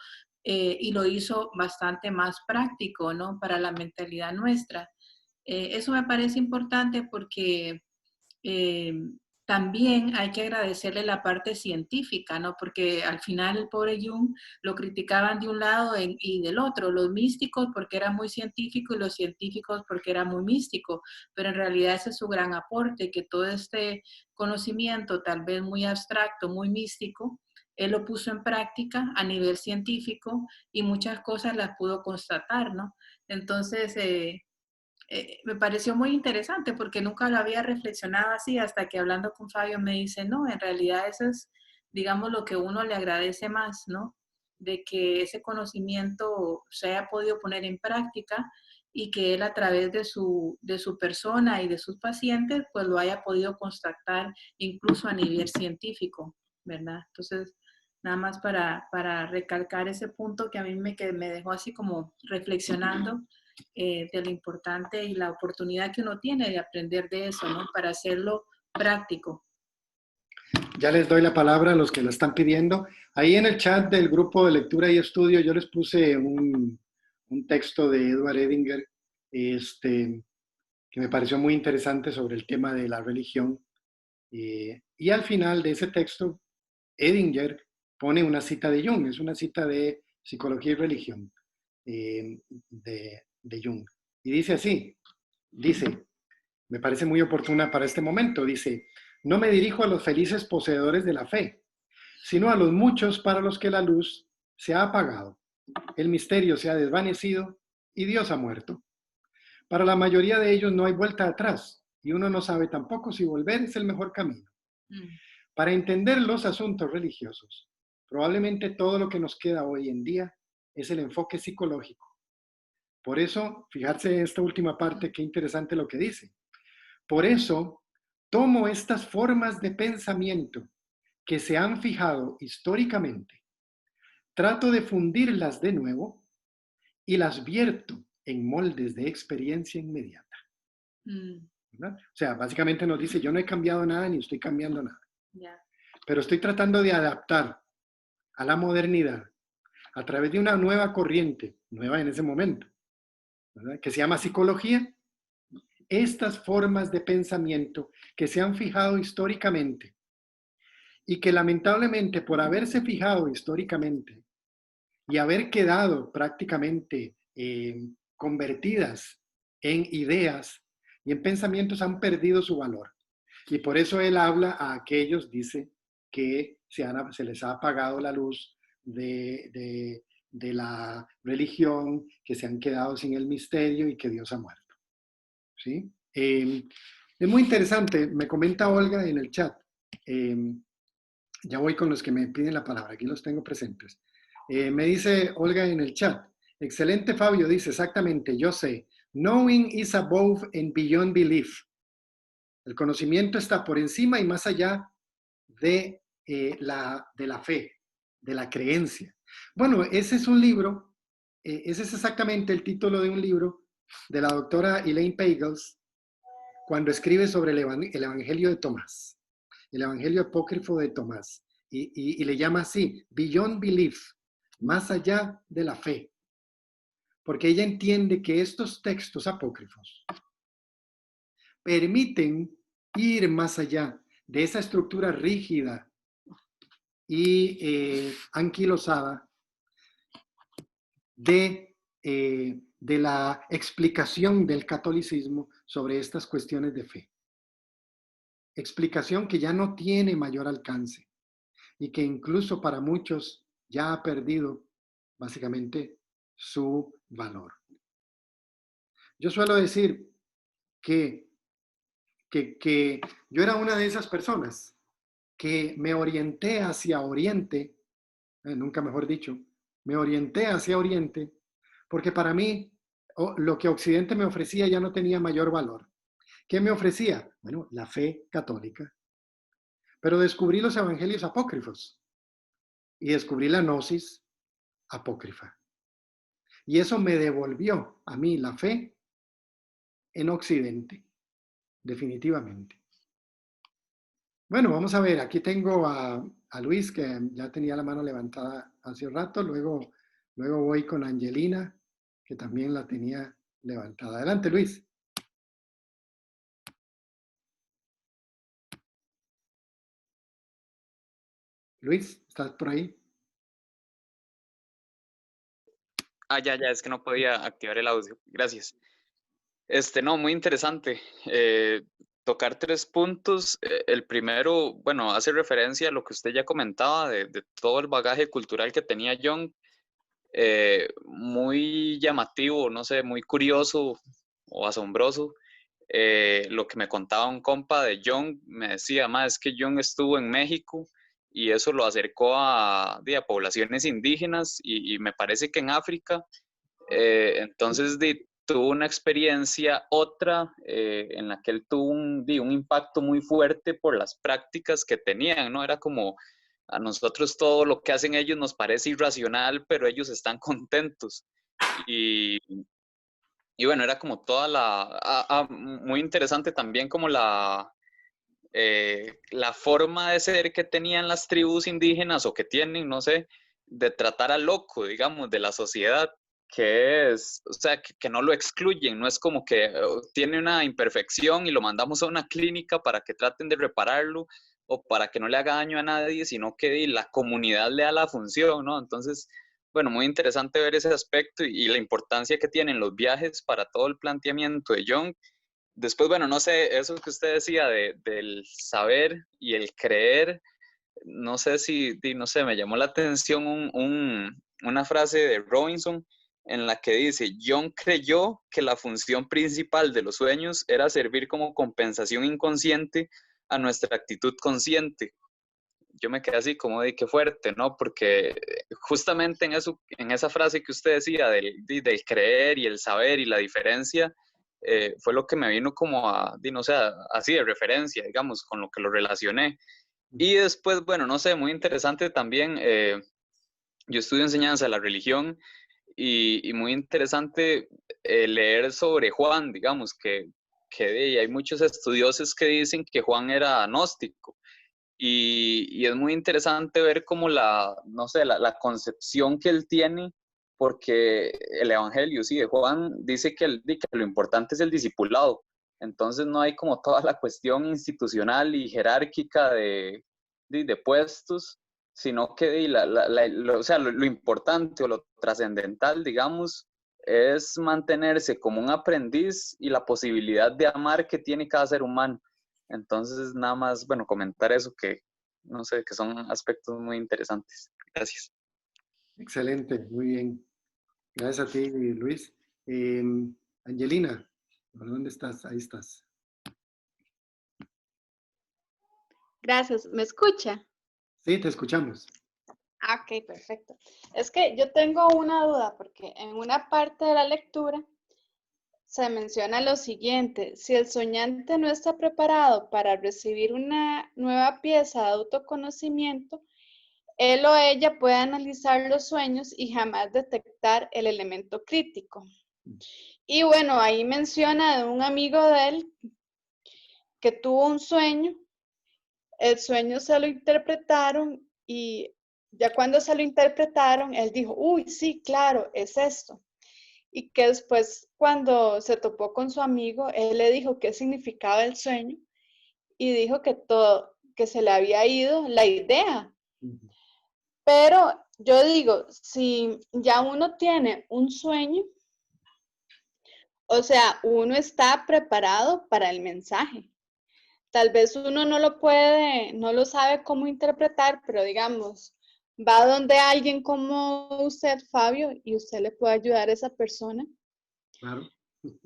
y lo hizo bastante más práctico, ¿no? Para la mentalidad nuestra. Eso me parece importante porque también hay que agradecerle la parte científica, ¿no? Porque al final el pobre Jung lo criticaban de un lado y del otro, los místicos porque era muy científico y los científicos porque era muy místico, pero en realidad ese es su gran aporte, que todo este conocimiento tal vez muy abstracto, muy místico, él lo puso en práctica a nivel científico y muchas cosas las pudo constatar, ¿no? Entonces, me pareció muy interesante porque nunca lo había reflexionado así hasta que hablando con Fabio me dice, no, en realidad eso es, digamos, lo que uno le agradece más, ¿no? De que ese conocimiento se haya podido poner en práctica y que él a través de su persona y de sus pacientes, pues lo haya podido constatar incluso a nivel científico, ¿verdad? Entonces, nada más para recalcar ese punto que a mí me dejó así como reflexionando de lo importante y la oportunidad que uno tiene de aprender de eso, ¿no? Para hacerlo práctico. Ya les doy la palabra a los que la están pidiendo. Ahí en el chat del grupo de lectura y estudio yo les puse un texto de Edward Edinger que me pareció muy interesante sobre el tema de la religión. Y al final de ese texto, Edinger pone una cita de Jung, es una cita de Psicología y Religión de Jung. Y dice así, me parece muy oportuna para este momento, dice, no me dirijo a los felices poseedores de la fe, sino a los muchos para los que la luz se ha apagado, el misterio se ha desvanecido y Dios ha muerto. Para la mayoría de ellos no hay vuelta atrás y uno no sabe tampoco si volver es el mejor camino. Para entender los asuntos religiosos, probablemente todo lo que nos queda hoy en día es el enfoque psicológico. Por eso, fijarse en esta última parte, qué interesante lo que dice. Por eso, tomo estas formas de pensamiento que se han fijado históricamente, trato de fundirlas de nuevo y las vierto en moldes de experiencia inmediata. ¿Verdad? O sea, básicamente nos dice, yo no he cambiado nada ni estoy cambiando nada. Pero estoy tratando de adaptar a la modernidad a través de una nueva corriente, nueva en ese momento, ¿verdad? Que se llama psicología, estas formas de pensamiento que se han fijado históricamente y que lamentablemente por haberse fijado históricamente y haber quedado prácticamente convertidas en ideas y en pensamientos han perdido su valor. Y por eso él habla a aquellos, dice, que se les ha apagado la luz de la religión, que se han quedado sin el misterio y que Dios ha muerto. ¿Sí? Es muy interesante, me comenta Olga en el chat. Ya voy con los que me piden la palabra, aquí los tengo presentes. Me dice Olga en el chat, excelente Fabio, dice exactamente, yo sé, knowing is above and beyond belief. El conocimiento está por encima y más allá de la fe, de la creencia. Bueno, ese es un libro, ese es exactamente el título de un libro de la doctora Elaine Pagels cuando escribe sobre el Evangelio de Tomás, el Evangelio apócrifo de Tomás, y le llama así, Beyond Belief, más allá de la fe. Porque ella entiende que estos textos apócrifos permiten ir más allá de esa estructura rígida y anquilosada de la explicación del catolicismo sobre estas cuestiones de fe. Explicación que ya no tiene mayor alcance y que incluso para muchos ya ha perdido básicamente su valor. Yo suelo decir que yo era una de esas personas que me orienté hacia Oriente, nunca mejor dicho, me orienté hacia Oriente porque para mí lo que Occidente me ofrecía ya no tenía mayor valor. ¿Qué me ofrecía? Bueno, la fe católica. Pero descubrí los evangelios apócrifos y descubrí la gnosis apócrifa. Y eso me devolvió a mí la fe en Occidente, definitivamente. Bueno, vamos a ver, aquí tengo a Luis, que ya tenía la mano levantada hace un rato, luego voy con Angelina, que también la tenía levantada. Adelante, Luis. Luis, ¿estás por ahí? Ya, es que no podía activar el audio. Gracias. No, muy interesante. Tocar 3 puntos. El primero, bueno, hace referencia a lo que usted ya comentaba de todo el bagaje cultural que tenía Jung. Muy llamativo, no sé, muy curioso o asombroso. Lo que me contaba un compa de Jung, me decía, más es que Jung estuvo en México y eso lo acercó a poblaciones indígenas y me parece que en África. Entonces tuvo una experiencia otra en la que él tuvo un impacto muy fuerte por las prácticas que tenían, ¿no? Era como a nosotros todo lo que hacen ellos nos parece irracional, pero ellos están contentos. Y, y bueno, era como toda muy interesante también como la forma de ser que tenían las tribus indígenas o que tienen, no sé, de tratar al loco, digamos, de la sociedad, que es, o sea, que no lo excluyen, no es como que tiene una imperfección y lo mandamos a una clínica para que traten de repararlo o para que no le haga daño a nadie, sino que la comunidad le da la función, ¿no? Entonces, bueno, muy interesante ver ese aspecto y la importancia que tienen los viajes para todo el planteamiento de Jung. Después, bueno, no sé, eso que usted decía del saber y el creer, no sé no sé, me llamó la atención una frase de Robinson en la que dice, Jung creyó que la función principal de los sueños era servir como compensación inconsciente a nuestra actitud consciente. Yo me quedé así como de qué fuerte, ¿no? Porque justamente en esa frase que usted decía del creer y el saber y la diferencia, fue lo que me vino como no sé, así de referencia, digamos, con lo que lo relacioné. Y después, bueno, no sé, muy interesante también, yo estudio enseñanza de la religión y muy interesante leer sobre Juan, digamos, que hay muchos estudiosos que dicen que Juan era gnóstico. Y es muy interesante ver como no sé, la concepción que él tiene, porque el Evangelio, sí, de Juan dice que lo importante es el discipulado. Entonces no hay como toda la cuestión institucional y jerárquica de puestos, sino que o sea, lo importante o lo trascendental, digamos, es mantenerse como un aprendiz y la posibilidad de amar que tiene cada ser humano. Entonces, nada más, bueno, comentar eso que, no sé, que son aspectos muy interesantes. Gracias. Excelente, muy bien. Gracias a ti, Luis. Angelina, ¿por dónde estás? Ahí estás. Gracias. ¿Me escucha? Sí, te escuchamos. Ok, perfecto. Es que yo tengo una duda porque en una parte de la lectura se menciona lo siguiente: si el soñante no está preparado para recibir una nueva pieza de autoconocimiento, él o ella puede analizar los sueños y jamás detectar el elemento crítico. Y bueno, ahí menciona de un amigo de él que tuvo un sueño, el sueño se lo interpretaron y ya cuando se lo interpretaron, él dijo, uy, sí, claro, es esto. Y que después, cuando se topó con su amigo, él le dijo qué significaba el sueño y dijo que se le había ido la idea. Pero yo digo, si ya uno tiene un sueño, o sea, uno está preparado para el mensaje. Tal vez uno no lo sabe cómo interpretar, pero digamos, va donde alguien como usted, Fabio, y usted le puede ayudar a esa persona. Claro.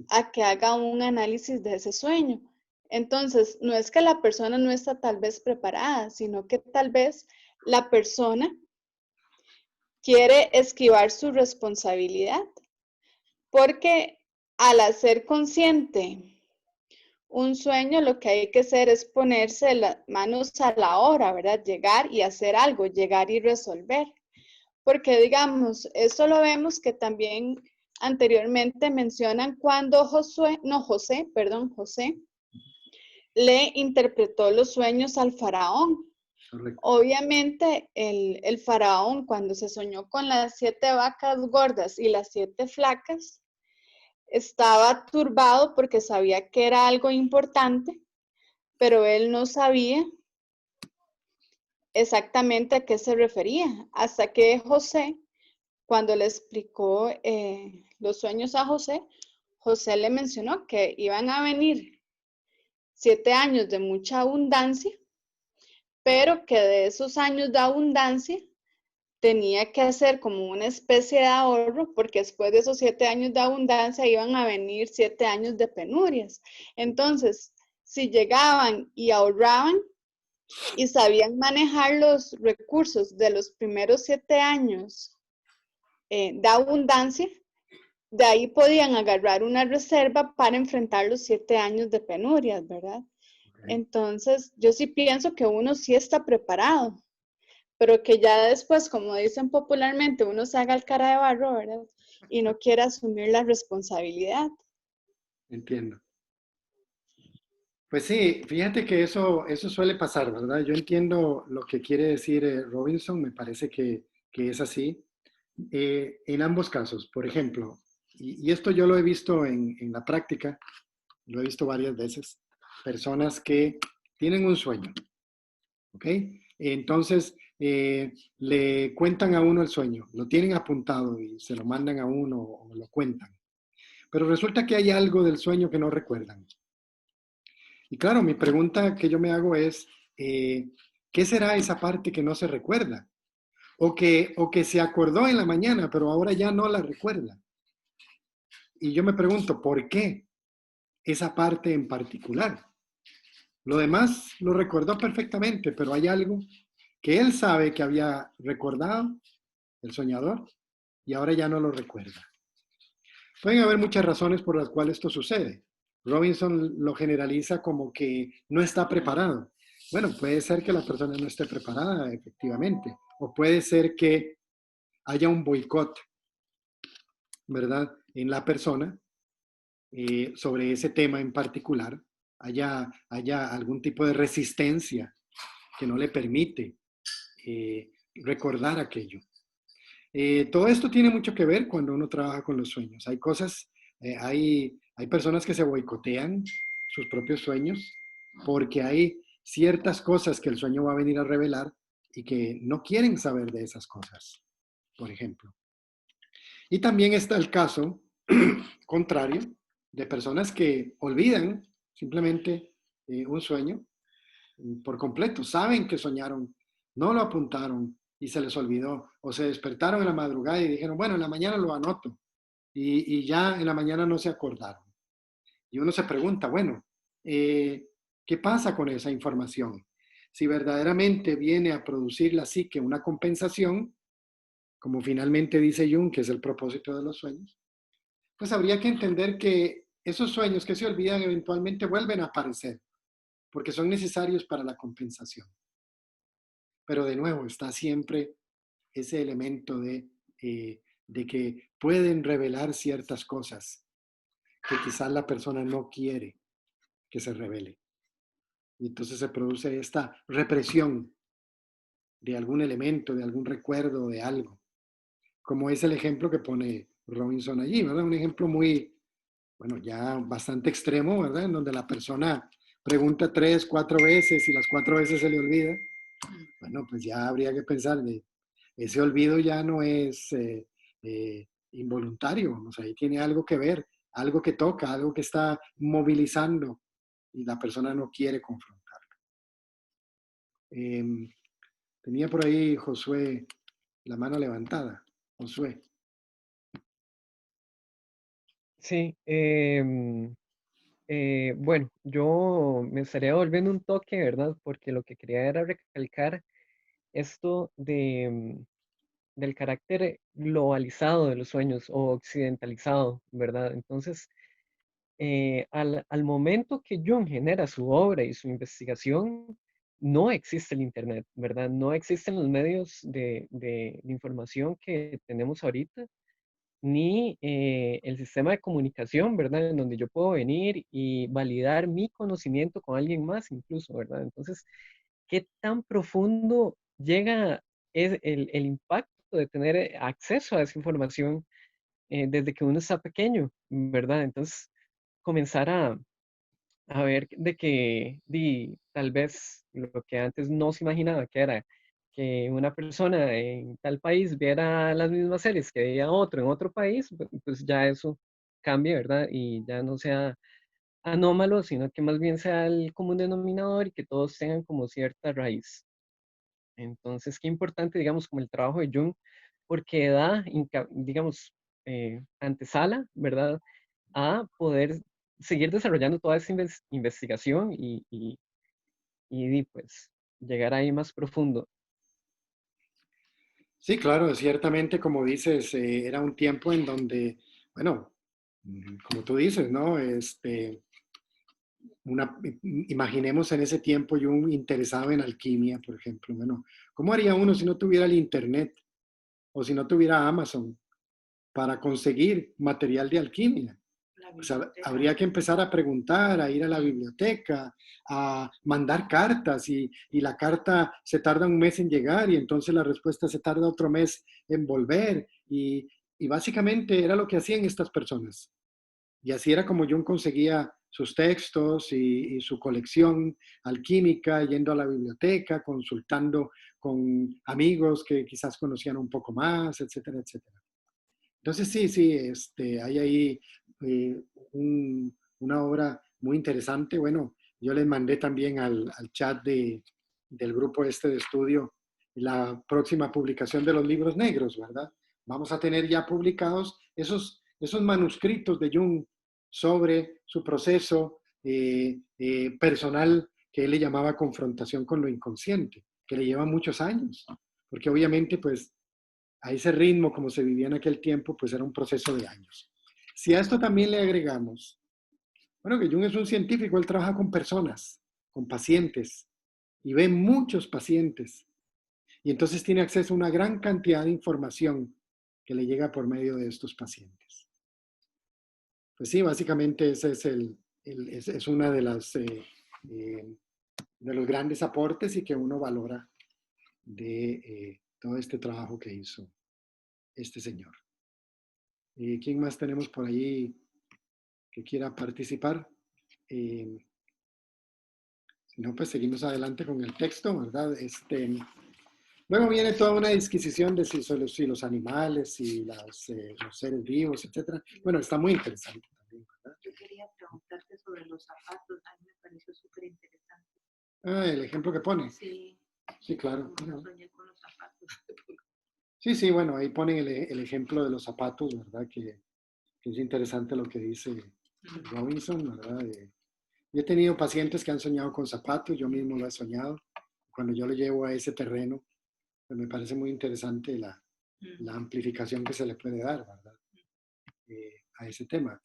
A que haga un análisis de ese sueño. Entonces, no es que la persona no está tal vez preparada, sino que tal vez la persona quiere esquivar su responsabilidad, porque al hacer consciente un sueño, lo que hay que hacer es ponerse las manos a la obra, ¿verdad? Llegar y hacer algo, llegar y resolver. Porque digamos, eso lo vemos que también anteriormente mencionan cuando José le interpretó los sueños al faraón. Correcto. Obviamente el faraón, cuando se soñó con las 7 vacas gordas y las 7 flacas, estaba turbado porque sabía que era algo importante, pero él no sabía exactamente a qué se refería, hasta que José, cuando le explicó los sueños a José, José le mencionó que iban a venir 7 años de mucha abundancia, pero que de esos años de abundancia tenía que hacer como una especie de ahorro, porque después de esos 7 años de abundancia iban a venir 7 años de penurias. Entonces, si llegaban y ahorraban y sabían manejar los recursos de los primeros 7 años de abundancia, de ahí podían agarrar una reserva para enfrentar los 7 años de penurias, ¿verdad? Okay. Entonces, yo sí pienso que uno sí está preparado, pero que ya después, como dicen popularmente, uno se haga el cara de barro, ¿verdad? Y no quiera asumir la responsabilidad. Entiendo. Pues sí, fíjate que eso suele pasar, ¿verdad? Yo entiendo lo que quiere decir Robinson, me parece que es así. En ambos casos, por ejemplo, y esto yo lo he visto en la práctica, lo he visto varias veces, personas que tienen un sueño, ¿ok? Entonces, le cuentan a uno el sueño, lo tienen apuntado y se lo mandan a uno o lo cuentan. Pero resulta que hay algo del sueño que no recuerdan. Y claro, mi pregunta que yo me hago es, ¿qué será esa parte que no se recuerda? O que se acordó en la mañana, pero ahora ya no la recuerda. Y yo me pregunto, ¿por qué esa parte en particular? Lo demás lo recordó perfectamente, pero hay algo que él sabe que había recordado, el soñador, y ahora ya no lo recuerda. Pueden haber muchas razones por las cuales esto sucede. Robinson lo generaliza como que no está preparado. Bueno, puede ser que la persona no esté preparada, efectivamente, o puede ser que haya un boicot, ¿verdad?, en la persona sobre ese tema en particular, haya algún tipo de resistencia que no le permite recordar aquello. Todo esto tiene mucho que ver cuando uno trabaja con los sueños. Hay cosas, hay personas que se boicotean sus propios sueños porque hay ciertas cosas que el sueño va a venir a revelar y que no quieren saber de esas cosas, por ejemplo. Y también está el caso contrario de personas que olvidan simplemente un sueño por completo. Saben que soñaron, no lo apuntaron y se les olvidó. O se despertaron en la madrugada y dijeron, bueno, en la mañana lo anoto. Y ya en la mañana no se acordaron. Y uno se pregunta, bueno, ¿qué pasa con esa información? Si verdaderamente viene a producir la psique una compensación, como finalmente dice Jung, que es el propósito de los sueños, pues habría que entender que esos sueños que se olvidan eventualmente vuelven a aparecer, porque son necesarios para la compensación. Pero de nuevo, está siempre ese elemento de que pueden revelar ciertas cosas que quizás la persona no quiere que se revele. Y entonces se produce esta represión de algún elemento, de algún recuerdo, de algo. Como es el ejemplo que pone Robinson allí, ¿verdad? Un ejemplo muy, bueno, ya bastante extremo, ¿verdad? En donde la persona pregunta 3, 4 veces y las 4 veces se le olvida. Bueno, pues ya habría que pensar de ese olvido ya no es involuntario, o sea, ahí tiene algo que ver, algo que toca, algo que está movilizando y la persona no quiere confrontarlo. Tenía por ahí Josué la mano levantada. Josué. Sí, bueno, yo me estaría volviendo un toque, ¿verdad? Porque lo que quería era recalcar esto del carácter globalizado de los sueños o occidentalizado, ¿verdad? Entonces, al momento que Jung genera su obra y su investigación, no existe el Internet, ¿verdad? No existen los medios de información que tenemos ahorita, ni el sistema de comunicación, ¿verdad? En donde yo puedo venir y validar mi conocimiento con alguien más incluso, ¿verdad? Entonces, ¿qué tan profundo llega el impacto de tener acceso a esa información desde que uno está pequeño, ¿verdad? Entonces, comenzar a ver de que tal vez lo que antes no se imaginaba, que era que una persona en tal país viera las mismas series que veía otro en otro país, pues ya eso cambie, ¿verdad? Y ya no sea anómalo, sino que más bien sea el común denominador y que todos tengan como cierta raíz. Entonces, qué importante, digamos, como el trabajo de Jung, porque da, digamos, antesala, ¿verdad? A poder seguir desarrollando toda esa investigación y, pues llegar ahí más profundo. Sí, claro, ciertamente, como dices, era un tiempo en donde, bueno, como tú dices, ¿no? Imaginemos en ese tiempo yo un interesado en alquimia, por ejemplo. Bueno, ¿cómo haría uno si no tuviera el Internet o si no tuviera Amazon para conseguir material de alquimia? O sea, habría que empezar a preguntar, a ir a la biblioteca, a mandar cartas y la carta se tarda un mes en llegar y entonces la respuesta se tarda otro mes en volver y básicamente era lo que hacían estas personas. Y así era como Jung conseguía sus textos y su colección alquímica, yendo a la biblioteca, consultando con amigos que quizás conocían un poco más, etcétera, etcétera. Entonces sí, hay ahí una obra muy interesante. Bueno, yo les mandé también al chat del grupo este de estudio la próxima publicación de los libros negros, ¿verdad? Vamos a tener ya publicados esos manuscritos de Jung sobre su proceso personal que él le llamaba confrontación con lo inconsciente, que le lleva muchos años, porque obviamente pues a ese ritmo como se vivía en aquel tiempo, pues era un proceso de años. Si a esto también le agregamos, bueno, que Jung es un científico, él trabaja con personas, con pacientes, y ve muchos pacientes, y entonces tiene acceso a una gran cantidad de información que le llega por medio de estos pacientes. Pues sí, básicamente ese es una de las de los grandes aportes y que uno valora de todo este trabajo que hizo este señor. ¿Quién más tenemos por ahí que quiera participar? Si no, pues seguimos adelante con el texto, ¿verdad? Luego viene toda una disquisición de si los animales, si los seres vivos, etc. Bueno, está muy interesante también, ¿verdad? Yo quería preguntarte sobre los zapatos, a mí me pareció súper interesante. Ah, el ejemplo que pone. Sí. Sí, claro. Como soñé con los zapatos. Sí, bueno, ahí ponen el ejemplo de los zapatos, ¿verdad? Que es interesante lo que dice Robinson, ¿verdad? Yo he tenido pacientes que han soñado con zapatos, yo mismo lo he soñado. Cuando yo lo llevo a ese terreno, pues me parece muy interesante la amplificación que se le puede dar, ¿verdad? A ese tema.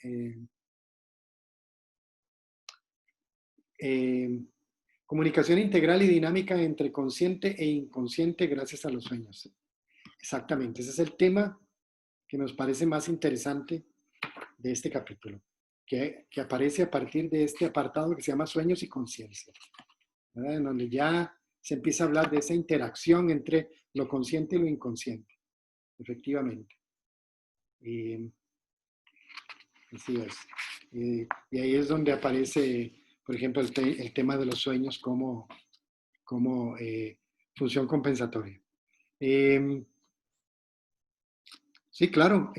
Comunicación integral y dinámica entre consciente e inconsciente gracias a los sueños. Exactamente, ese es el tema que nos parece más interesante de este capítulo, que aparece a partir de este apartado que se llama Sueños y Conciencia, ¿verdad? En donde ya se empieza a hablar de esa interacción entre lo consciente y lo inconsciente, efectivamente. Así es. Y ahí es donde aparece, por ejemplo, el tema de los sueños como función compensatoria. Sí, claro.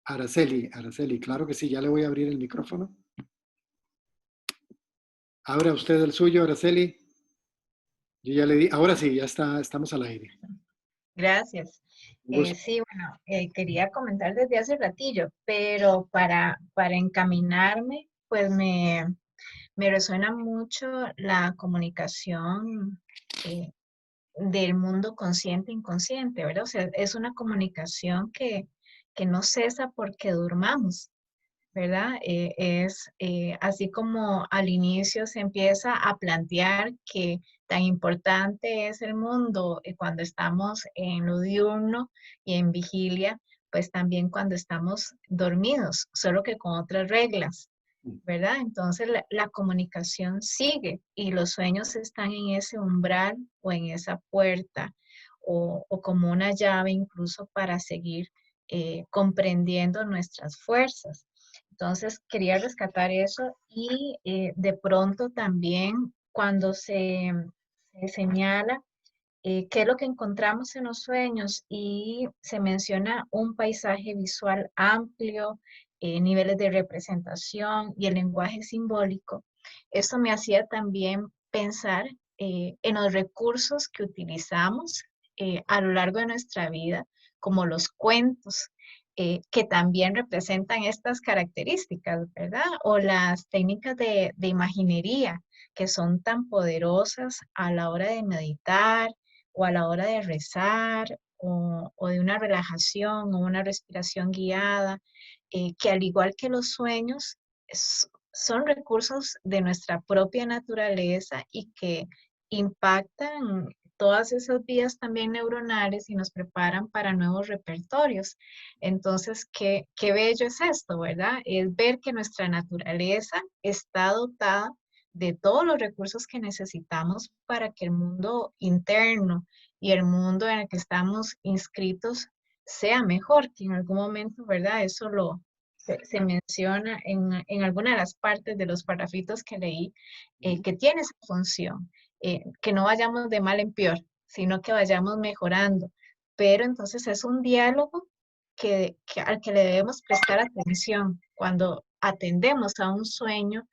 Araceli, claro que sí, ya le voy a abrir el micrófono. Abra usted el suyo, Araceli. Yo ya le di, ahora sí, ya estamos al aire. Gracias. Sí, bueno, quería comentar desde hace ratillo, pero para encaminarme, pues me resuena mucho la comunicación del mundo consciente e inconsciente, ¿verdad? O sea, es una comunicación que no cesa porque durmamos, ¿verdad? Así como al inicio se empieza a plantear que tan importante es el mundo cuando estamos en lo diurno y en vigilia, pues también cuando estamos dormidos, solo que con otras reglas, ¿verdad? Entonces la comunicación sigue y los sueños están en ese umbral o en esa puerta o como una llave incluso para seguir comprendiendo nuestras fuerzas. Entonces, quería rescatar eso y de pronto también cuando se señala qué es lo que encontramos en los sueños, y se menciona un paisaje visual amplio, niveles de representación y el lenguaje simbólico. Esto me hacía también pensar en los recursos que utilizamos a lo largo de nuestra vida, como los cuentos, que también representan estas características, ¿verdad? O las técnicas de imaginería, que son tan poderosas a la hora de meditar o a la hora de rezar o de una relajación o una respiración guiada, que al igual que los sueños, son recursos de nuestra propia naturaleza y que impactan todas esas vías también neuronales y nos preparan para nuevos repertorios. Entonces, qué bello es esto, ¿verdad? Es ver que nuestra naturaleza está dotada de todos los recursos que necesitamos para que el mundo interno y el mundo en el que estamos inscritos sea mejor, que en algún momento, ¿verdad? Eso se menciona en alguna de las partes de los parrafitos que leí, que tiene esa función, que no vayamos de mal en peor, sino que vayamos mejorando. Pero entonces es un diálogo al que le debemos prestar atención cuando atendemos a un sueño,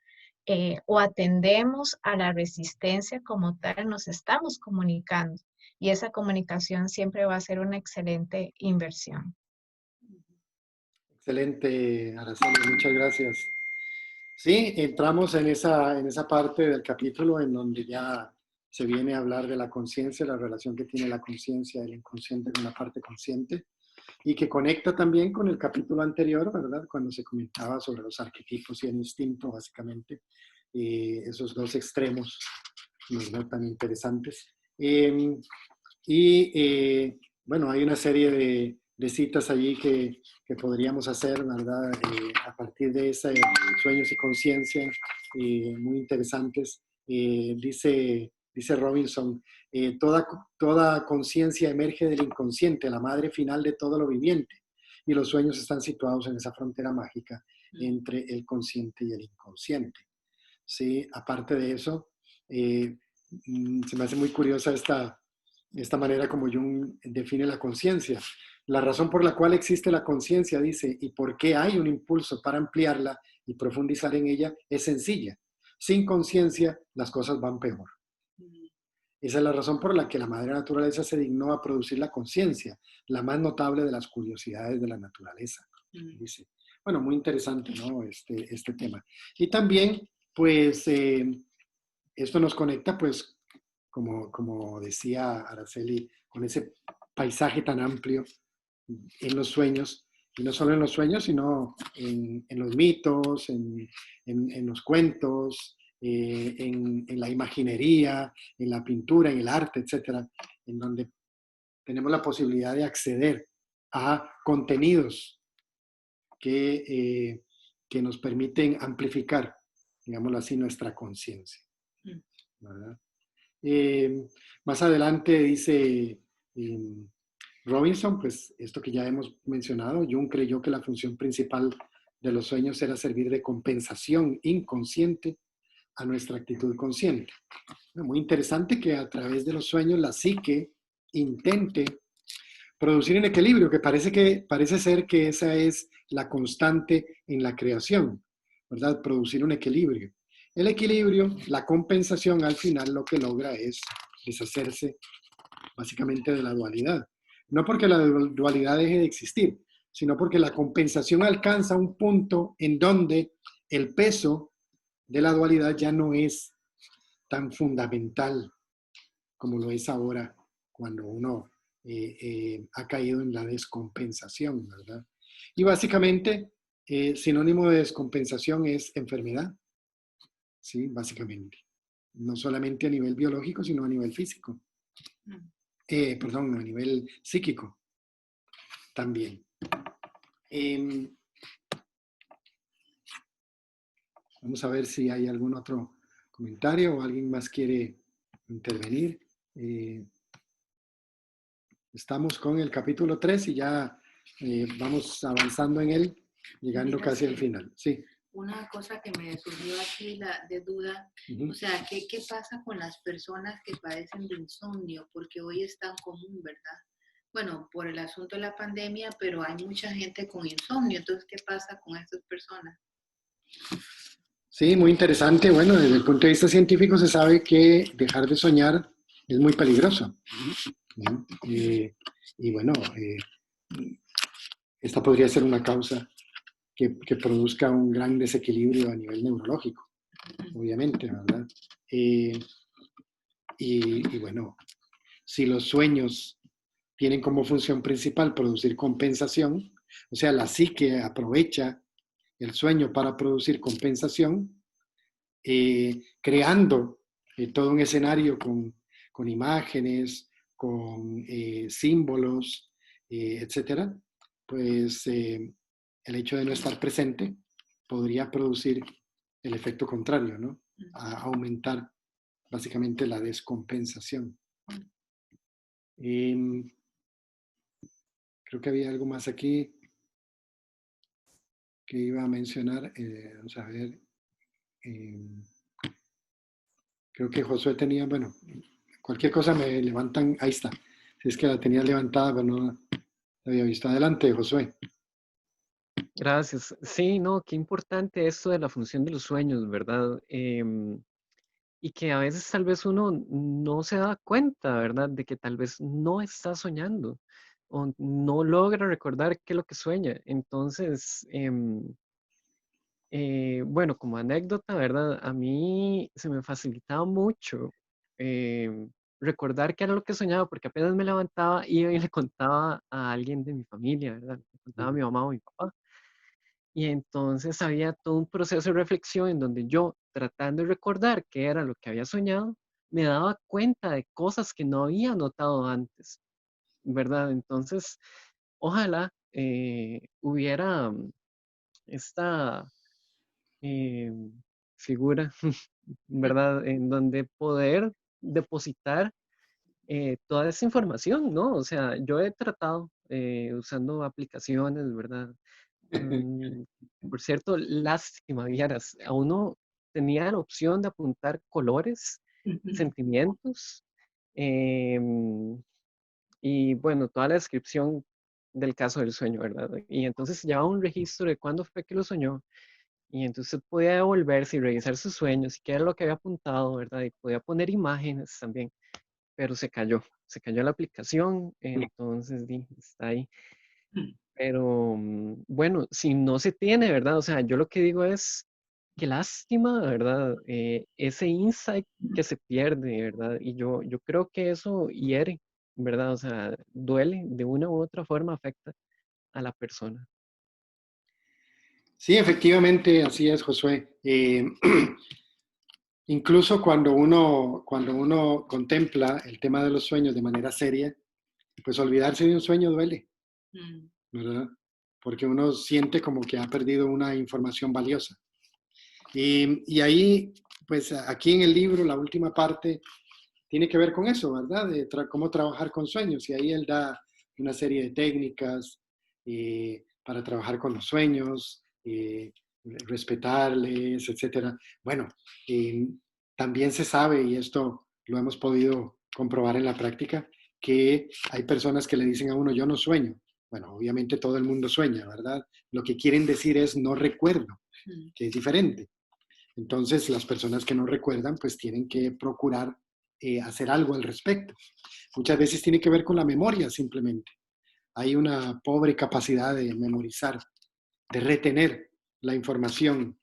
o atendemos a la resistencia como tal, nos estamos comunicando, y esa comunicación siempre va a ser una excelente inversión. Excelente, Araceli, muchas gracias. Sí, entramos en esa parte del capítulo en donde ya se viene a hablar de la conciencia, la relación que tiene la conciencia y el inconsciente con la parte consciente, y que conecta también con el capítulo anterior, ¿verdad? Cuando se comentaba sobre los arquetipos y el instinto, básicamente, esos dos extremos, ¿no? Tan interesantes. Bueno, hay una serie de citas allí que podríamos hacer, ¿verdad? A partir de ese sueños y conciencia, muy interesantes. Dice Robinson, toda conciencia emerge del inconsciente, la madre final de todo lo viviente, y los sueños están situados en esa frontera mágica entre el consciente y el inconsciente. Sí, aparte de eso, se me hace muy curiosa esta manera como Jung define la conciencia. La razón por la cual existe la conciencia, dice, y por qué hay un impulso para ampliarla y profundizar en ella, es sencilla. Sin conciencia, las cosas van peor. Esa es la razón por la que la madre naturaleza se dignó a producir la conciencia, la más notable de las curiosidades de la naturaleza. Dice. Bueno, muy interesante, ¿no? Este tema. Y también, pues, esto nos conecta, pues, como decía Araceli, con ese paisaje tan amplio en los sueños, y no solo en los sueños, sino en los mitos, en los cuentos, en la imaginería, en la pintura, en el arte, etcétera, en donde tenemos la posibilidad de acceder a contenidos que nos permiten amplificar, digámoslo así, nuestra conciencia, ¿verdad? Más adelante dice Robinson, pues esto que ya hemos mencionado, Jung creyó que la función principal de los sueños era servir de compensación inconsciente a nuestra actitud consciente. Muy interesante que a través de los sueños la psique intente producir un equilibrio, que parece ser que esa es la constante en la creación, ¿verdad? Producir un equilibrio. El equilibrio, la compensación, al final lo que logra es deshacerse básicamente de la dualidad. No porque la dualidad deje de existir, sino porque la compensación alcanza un punto en donde el peso de la dualidad ya no es tan fundamental como lo es ahora cuando uno ha caído en la descompensación, ¿verdad? Y básicamente, sinónimo de descompensación es enfermedad. Sí, básicamente. No solamente a nivel biológico, sino a nivel físico. Perdón, a nivel psíquico también. Vamos a ver si hay algún otro comentario o alguien más quiere intervenir. Estamos con el capítulo 3 y ya vamos avanzando en él, llegando casi al final. Sí. una cosa que me surgió aquí de duda, o sea, ¿qué pasa con las personas que padecen de insomnio? Porque hoy es tan común, ¿verdad? Bueno, por el asunto de la pandemia, pero hay mucha gente con insomnio, entonces, ¿qué pasa con estas personas? Sí, muy interesante. Bueno, desde el punto de vista científico se sabe que dejar de soñar es muy peligroso. Y bueno, esta podría ser una causa que produzca un gran desequilibrio a nivel neurológico, obviamente, ¿verdad? Y bueno, si los sueños tienen como función principal producir compensación, o sea, la psique aprovecha el sueño para producir compensación, creando todo un escenario con imágenes, con símbolos, etcétera, pues el hecho de no estar presente podría producir el efecto contrario, ¿no? A aumentar básicamente la descompensación. Creo que había algo más aquí que iba a mencionar. Vamos a ver. Creo que Josué tenía, bueno, cualquier cosa me levantan, ahí está. Si es que la tenía levantada, pero no la había visto. Adelante, Josué. Gracias. Sí, no, qué importante esto de la función de los sueños, ¿verdad? Y que a veces tal vez uno no se da cuenta, ¿verdad? De que tal vez no está soñando o no logra recordar qué es lo que sueña. Entonces, bueno, como anécdota, ¿verdad? A mí se me facilitaba mucho recordar qué era lo que soñaba, porque apenas me levantaba, iba y le contaba a alguien de mi familia, ¿verdad? Le contaba a mi mamá o mi papá. Y entonces había todo un proceso de reflexión en donde yo, tratando de recordar qué era lo que había soñado, me daba cuenta de cosas que no había notado antes, ¿verdad? Entonces, ojalá hubiera esta eh, figura, ¿verdad? En donde poder depositar toda esa información, ¿no? O sea, yo he tratado usando aplicaciones, ¿verdad? Mm, por cierto, lástima, vieras, a uno tenía la opción de apuntar colores, sentimientos, em, y bueno, toda la descripción del caso del sueño, ¿verdad? Y entonces llevaba un registro de cuándo fue que lo soñó, y entonces podía devolverse y revisar sus sueños y qué era lo que había apuntado, ¿verdad? Y podía poner imágenes también, pero se cayó la aplicación, entonces está ahí. Pero bueno, si no se tiene, ¿verdad? O sea, yo lo que digo es, qué lástima, ¿verdad? Ese insight que se pierde, ¿verdad? Y yo creo que eso hiere, ¿verdad? O sea, duele, de una u otra forma afecta a la persona. Sí, efectivamente, así es, Josué. Incluso cuando uno contempla el tema de los sueños de manera seria, pues olvidarse de un sueño duele, ¿verdad? Porque uno siente como que ha perdido una información valiosa. Y ahí, pues aquí en el libro, la última parte tiene que ver con eso, ¿verdad? De cómo trabajar con sueños. Y ahí él da una serie de técnicas para trabajar con los sueños, respetarles, etcétera. Bueno, también se sabe, y esto lo hemos podido comprobar en la práctica, que hay personas que le dicen a uno, yo no sueño. Bueno, obviamente todo el mundo sueña, ¿verdad? Lo que quieren decir es no recuerdo, que es diferente. Entonces, las personas que no recuerdan, pues tienen que procurar hacer algo al respecto. Muchas veces tiene que ver con la memoria simplemente. Hay una pobre capacidad de memorizar, de retener la información,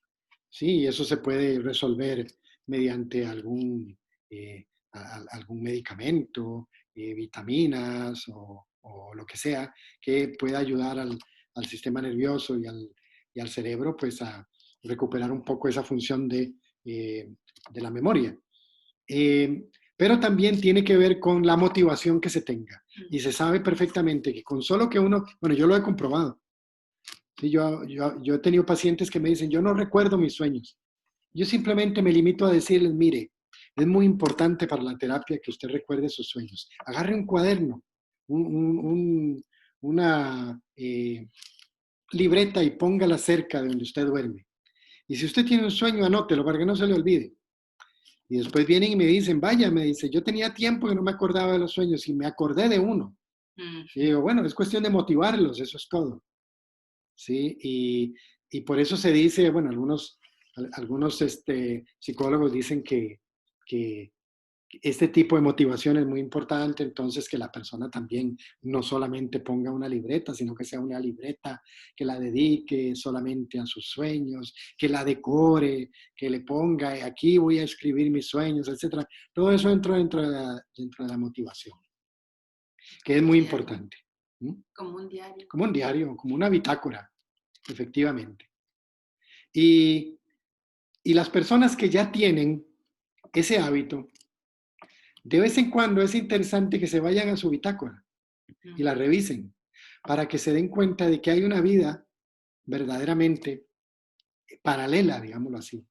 ¿sí? Y eso se puede resolver mediante algún medicamento, vitaminas o lo que sea, que pueda ayudar al sistema nervioso y al cerebro, pues a recuperar un poco esa función de la memoria. Pero también tiene que ver con la motivación que se tenga. Y se sabe perfectamente que con solo que uno, bueno, yo lo he comprobado. Sí, yo he tenido pacientes que me dicen, yo no recuerdo mis sueños. Yo simplemente me limito a decirles, mire, es muy importante para la terapia que usted recuerde sus sueños. Agarre un cuaderno, una libreta y póngala cerca de donde usted duerme. Y si usted tiene un sueño, anótelo para que no se le olvide. Y después vienen y me dicen, vaya, me dice, yo tenía tiempo que no me acordaba de los sueños y me acordé de uno. Y digo, bueno, es cuestión de motivarlos, eso es todo. ¿Sí? Y por eso se dice, bueno, algunos psicólogos dicen que este tipo de motivación es muy importante, entonces que la persona también no solamente ponga una libreta, sino que sea una libreta que la dedique solamente a sus sueños, que la decore, que le ponga, aquí voy a escribir mis sueños, etc. Todo eso entra dentro de la motivación, que es muy importante. Como un diario. Como un diario, como una bitácora, efectivamente. Y las personas que ya tienen ese hábito, de vez en cuando es interesante que se vayan a su bitácora y la revisen para que se den cuenta de que hay una vida verdaderamente paralela, digámoslo así,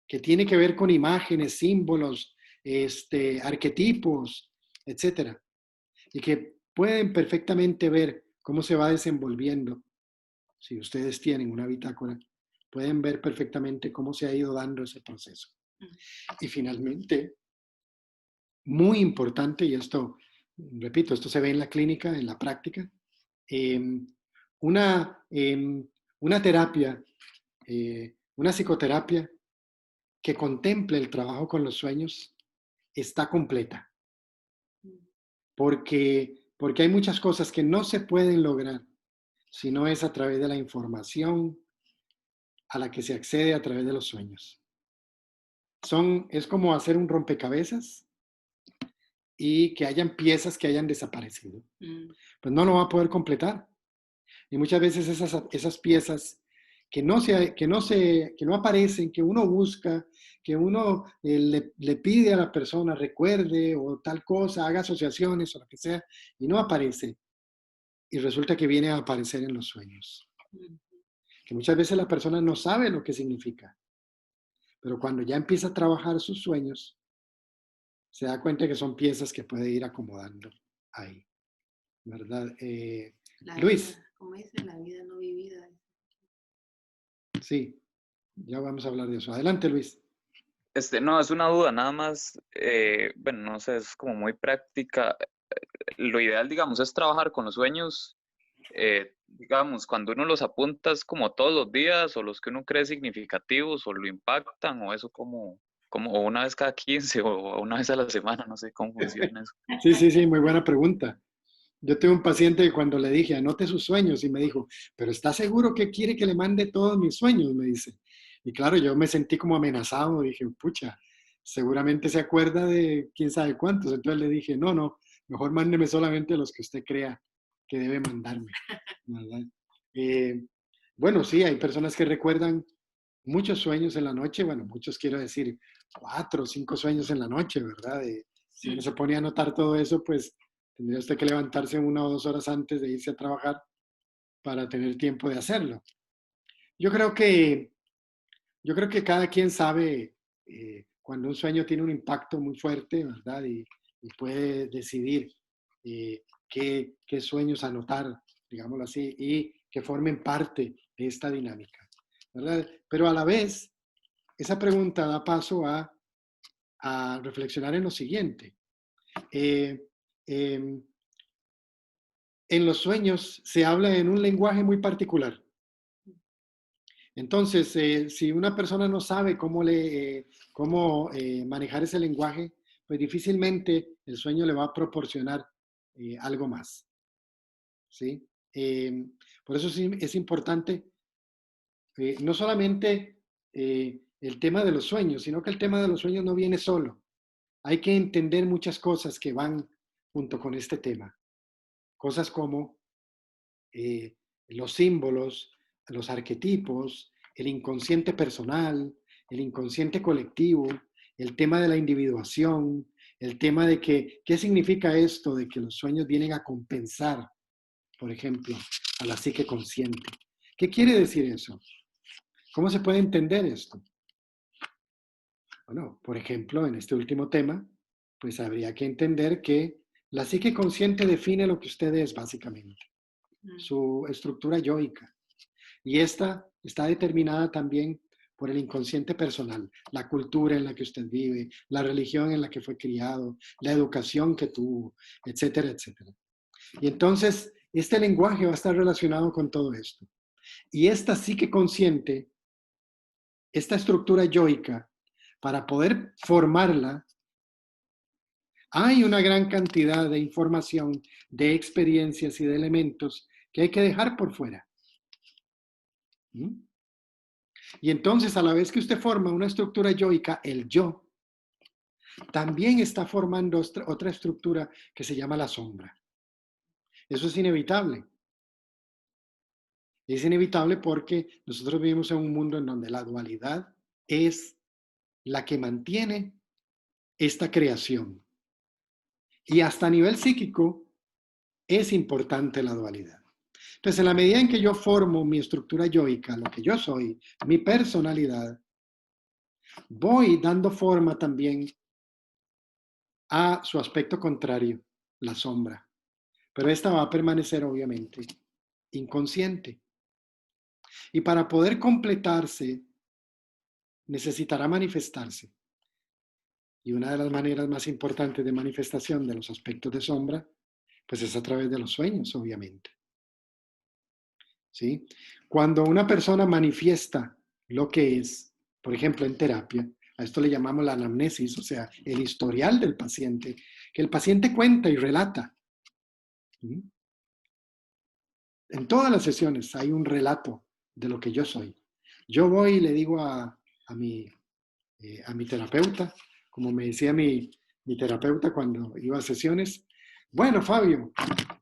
que tiene que ver con imágenes, símbolos, arquetipos, etcétera, y que pueden perfectamente ver cómo se va desenvolviendo. Si ustedes tienen una bitácora, pueden ver perfectamente cómo se ha ido dando ese proceso. Y finalmente, muy importante, y esto, repito, esto se ve en la clínica, en la práctica, una terapia, una psicoterapia que contemple el trabajo con los sueños está completa. Porque hay muchas cosas que no se pueden lograr si no es a través de la información a la que se accede a través de los sueños. Es como hacer un rompecabezas y que hayan piezas que hayan desaparecido. Pues no lo va a poder completar. Y muchas veces esas piezas que no aparecen, que uno busca, que uno le pide a la persona, recuerde o tal cosa, haga asociaciones o lo que sea, y no aparece. Y resulta que viene a aparecer en los sueños. Que muchas veces la persona no sabe lo que significa. Pero cuando ya empieza a trabajar sus sueños, se da cuenta que son piezas que puede ir acomodando ahí, ¿verdad? Luis. Vida, como dice, la vida no vivida. Sí, ya vamos a hablar de eso. Adelante, Luis. No, es una duda, nada más, bueno, no sé, es como muy práctica. Lo ideal, digamos, es trabajar con los sueños, digamos, cuando uno los apunta es como todos los días, o los que uno cree significativos, o lo impactan, o eso como una vez cada 15 o una vez a la semana, no sé cómo funciona eso. Sí, muy buena pregunta. Yo tengo un paciente que cuando le dije, anote sus sueños, y me dijo, ¿pero está seguro que quiere que le mande todos mis sueños? Me dice. Y claro, yo me sentí como amenazado, dije, pucha, seguramente se acuerda de quién sabe cuántos. Entonces le dije, no, mejor mándeme solamente los que usted crea que debe mandarme, ¿verdad? Bueno, sí, hay personas que recuerdan muchos sueños en la noche, bueno, muchos quiero decir 4 o 5 sueños en la noche, ¿verdad? Si uno se pone a anotar todo eso, pues tendría usted que levantarse 1 o 2 horas antes de irse a trabajar para tener tiempo de hacerlo. Yo creo que cada quien sabe cuando un sueño tiene un impacto muy fuerte, ¿verdad? Y puede decidir qué sueños anotar, digámoslo así, y que formen parte de esta dinámica, ¿verdad? Pero a la vez, esa pregunta da paso a reflexionar en lo siguiente. En los sueños se habla en un lenguaje muy particular. Entonces, si una persona no sabe cómo manejar ese lenguaje, pues difícilmente el sueño le va a proporcionar algo más. ¿Sí? Por eso sí es importante no solamente el tema de los sueños, sino que el tema de los sueños no viene solo. Hay que entender muchas cosas que van junto con este tema. Cosas como los símbolos, los arquetipos, el inconsciente personal, el inconsciente colectivo, el tema de la individuación, el tema de qué significa esto de que los sueños vienen a compensar, por ejemplo, a la psique consciente. ¿Qué quiere decir eso? ¿Cómo se puede entender esto? Bueno, por ejemplo, en este último tema, pues habría que entender que la psique consciente define lo que usted es, básicamente, su estructura yoica. Y esta está determinada también por el inconsciente personal, la cultura en la que usted vive, la religión en la que fue criado, la educación que tuvo, etcétera, etcétera. Y entonces, este lenguaje va a estar relacionado con todo esto. Y esta psique consciente, esta estructura yoica, para poder formarla, hay una gran cantidad de información, de experiencias y de elementos que hay que dejar por fuera. Y entonces, a la vez que usted forma una estructura yoica, el yo, también está formando otra estructura que se llama la sombra. Eso es inevitable. Es inevitable porque nosotros vivimos en un mundo en donde la dualidad es la que mantiene esta creación. Y hasta a nivel psíquico es importante la dualidad. Entonces, en la medida en que yo formo mi estructura yoica, lo que yo soy, mi personalidad, voy dando forma también a su aspecto contrario, la sombra. Pero esta va a permanecer, obviamente, inconsciente. Y para poder completarse, necesitará manifestarse. Y una de las maneras más importantes de manifestación de los aspectos de sombra, pues es a través de los sueños, obviamente. ¿Sí? Cuando una persona manifiesta lo que es, por ejemplo, en terapia, a esto le llamamos la anamnesis, o sea, el historial del paciente, que el paciente cuenta y relata. ¿Sí? En todas las sesiones hay un relato de lo que yo soy. Yo voy y le digo a mi terapeuta, como me decía mi terapeuta cuando iba a sesiones, bueno, Fabio,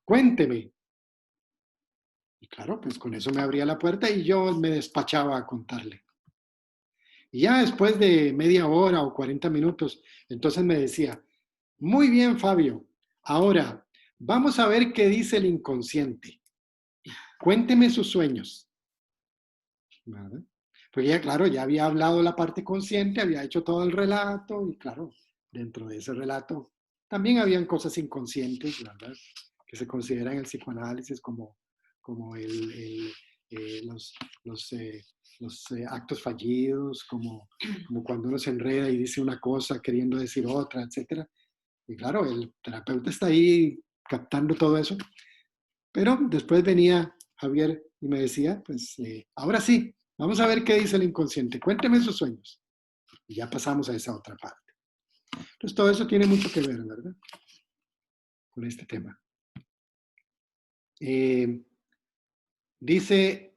cuénteme. Y claro, pues con eso me abría la puerta y yo me despachaba a contarle. Y ya después de media hora o 40 minutos, entonces me decía, muy bien, Fabio, ahora vamos a ver qué dice el inconsciente. Cuénteme sus sueños. ¿Vale? Porque ya, claro, ya había hablado la parte consciente, había hecho todo el relato y claro, dentro de ese relato también habían cosas inconscientes, ¿verdad? Que se consideran en el psicoanálisis como los actos fallidos, como cuando uno se enreda y dice una cosa queriendo decir otra, etc. Y claro, el terapeuta está ahí captando todo eso. Pero después venía Javier y me decía, pues ahora sí, vamos a ver qué dice el inconsciente. Cuénteme sus sueños. Y ya pasamos a esa otra parte. Entonces todo eso tiene mucho que ver, ¿verdad? Con este tema. Dice,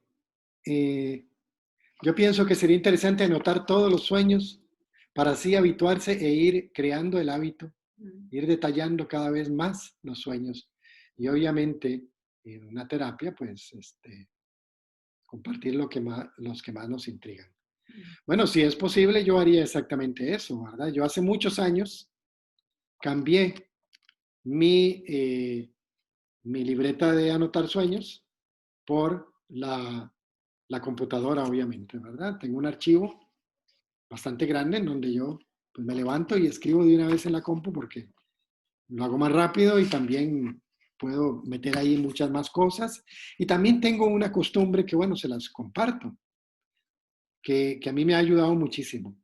yo pienso que sería interesante anotar todos los sueños para así habituarse e ir creando el hábito, ir detallando cada vez más los sueños. Y obviamente, en una terapia, pues, compartir los que más nos intrigan. Bueno, si es posible, yo haría exactamente eso, ¿verdad? Yo hace muchos años cambié mi libreta de anotar sueños por la computadora, obviamente, ¿verdad? Tengo un archivo bastante grande en donde yo pues, me levanto y escribo de una vez en la compu porque lo hago más rápido y también puedo meter ahí muchas más cosas. Y también tengo una costumbre que, bueno, se las comparto, que a mí me ha ayudado muchísimo.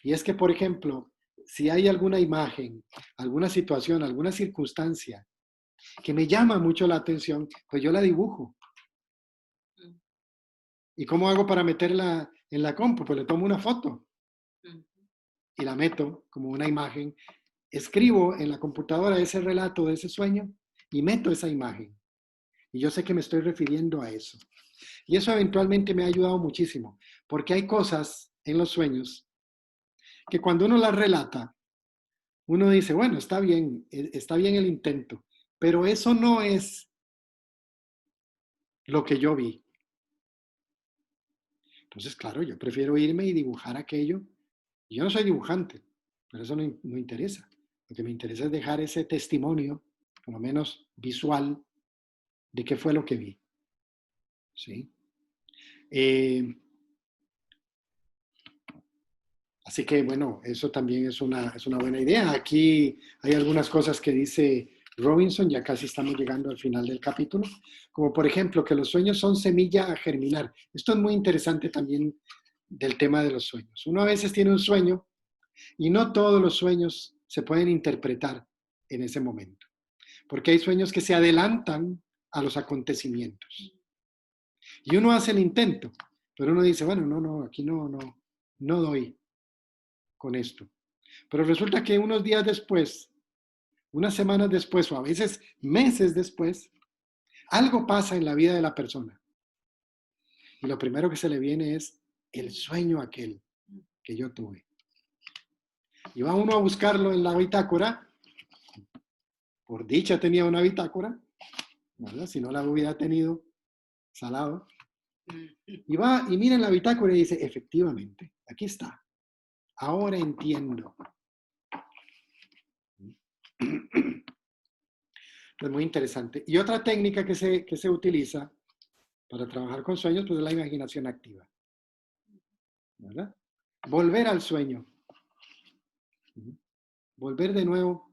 Y es que, por ejemplo, si hay alguna imagen, alguna situación, alguna circunstancia que me llama mucho la atención, pues yo la dibujo. ¿Y cómo hago para meterla en la compu? Pues le tomo una foto y la meto como una imagen. Escribo en la computadora ese relato de ese sueño y meto esa imagen. Y yo sé que me estoy refiriendo a eso. Y eso eventualmente me ha ayudado muchísimo, porque hay cosas en los sueños que cuando uno las relata, uno dice, bueno, está bien el intento, pero eso no es lo que yo vi. Entonces, claro, yo prefiero irme y dibujar aquello. Yo no soy dibujante, pero eso no interesa. Lo que me interesa es dejar ese testimonio, por lo menos visual, de qué fue lo que vi. ¿Sí? Así que, bueno, eso también es una buena idea. Aquí hay algunas cosas que dice Robinson, ya casi estamos llegando al final del capítulo, como por ejemplo que los sueños son semilla a germinar. Esto es muy interesante también del tema de los sueños. Uno a veces tiene un sueño y no todos los sueños se pueden interpretar en ese momento, porque hay sueños que se adelantan a los acontecimientos. Y uno hace el intento, pero uno dice, bueno, no, aquí no doy con esto. Pero resulta que unos días después, unas semanas después, o a veces meses después, algo pasa en la vida de la persona. Y lo primero que se le viene es el sueño aquel que yo tuve. Y va uno a buscarlo en la bitácora. Por dicha tenía una bitácora, ¿verdad? Si no la hubiera tenido, salado. Y va y mira en la bitácora y dice, efectivamente, aquí está. Ahora entiendo. Es muy interesante. Y otra técnica que se utiliza para trabajar con sueños, pues es la imaginación activa. ¿Verdad? Volver al sueño. Volver de nuevo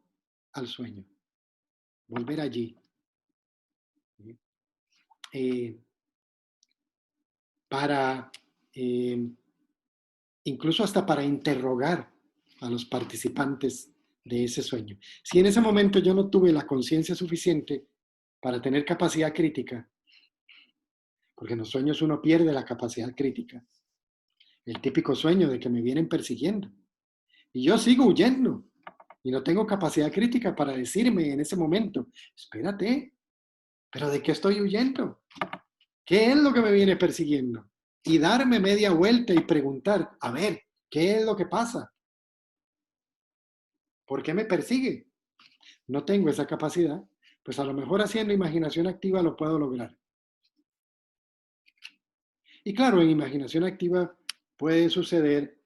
al sueño. Volver allí. Incluso hasta para interrogar a los participantes de ese sueño. Si en ese momento yo no tuve la conciencia suficiente para tener capacidad crítica, porque en los sueños uno pierde la capacidad crítica, el típico sueño de que me vienen persiguiendo, y yo sigo huyendo, y no tengo capacidad crítica para decirme en ese momento, espérate, ¿pero de qué estoy huyendo? ¿Qué es lo que me viene persiguiendo? Y darme media vuelta y preguntar, a ver, ¿qué es lo que pasa? ¿Por qué me persigue? No tengo esa capacidad, pues a lo mejor haciendo imaginación activa lo puedo lograr. Y claro, en imaginación activa puede suceder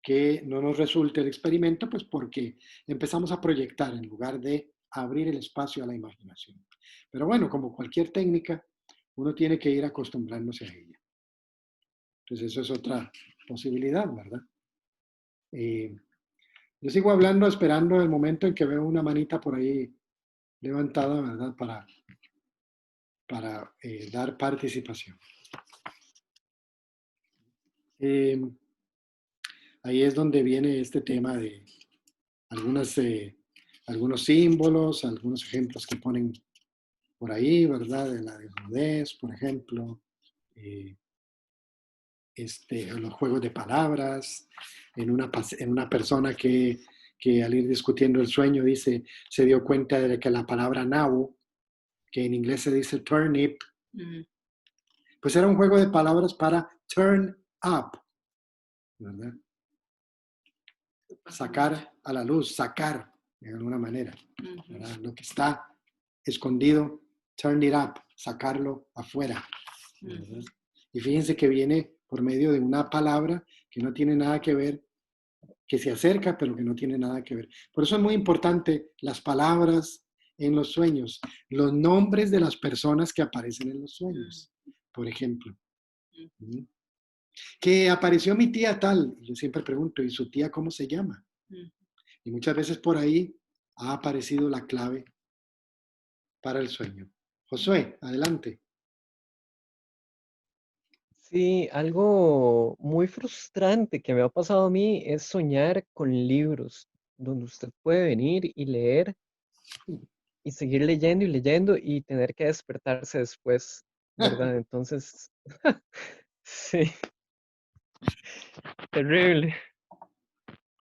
que no nos resulte el experimento, pues porque empezamos a proyectar en lugar de abrir el espacio a la imaginación. Pero bueno, como cualquier técnica, uno tiene que ir acostumbrándose a ella. Entonces eso es otra posibilidad, ¿verdad? Yo sigo hablando, esperando el momento en que veo una manita por ahí levantada, ¿verdad? Para dar participación. Ahí es donde viene este tema de algunos símbolos, algunos ejemplos que ponen por ahí, ¿verdad? De la desnudez, por ejemplo. Los juegos de palabras, en una persona que al ir discutiendo el sueño se dio cuenta de que la palabra nabo, que en inglés se dice turnip, pues era un juego de palabras para turn up, ¿verdad? Sacar a la luz, sacar de alguna manera, ¿verdad? Lo que está escondido, turn it up, sacarlo afuera, ¿verdad? Y fíjense que viene por medio de una palabra que no tiene nada que ver, que se acerca, pero que no tiene nada que ver. Por eso es muy importante las palabras en los sueños, los nombres de las personas que aparecen en los sueños, por ejemplo. Que apareció mi tía tal, y yo siempre pregunto, ¿y su tía cómo se llama? Y muchas veces por ahí ha aparecido la clave para el sueño. Josué, adelante. Sí, algo muy frustrante que me ha pasado a mí es soñar con libros donde usted puede venir y leer y seguir leyendo y leyendo y tener que despertarse después, ¿verdad? Entonces, sí, terrible.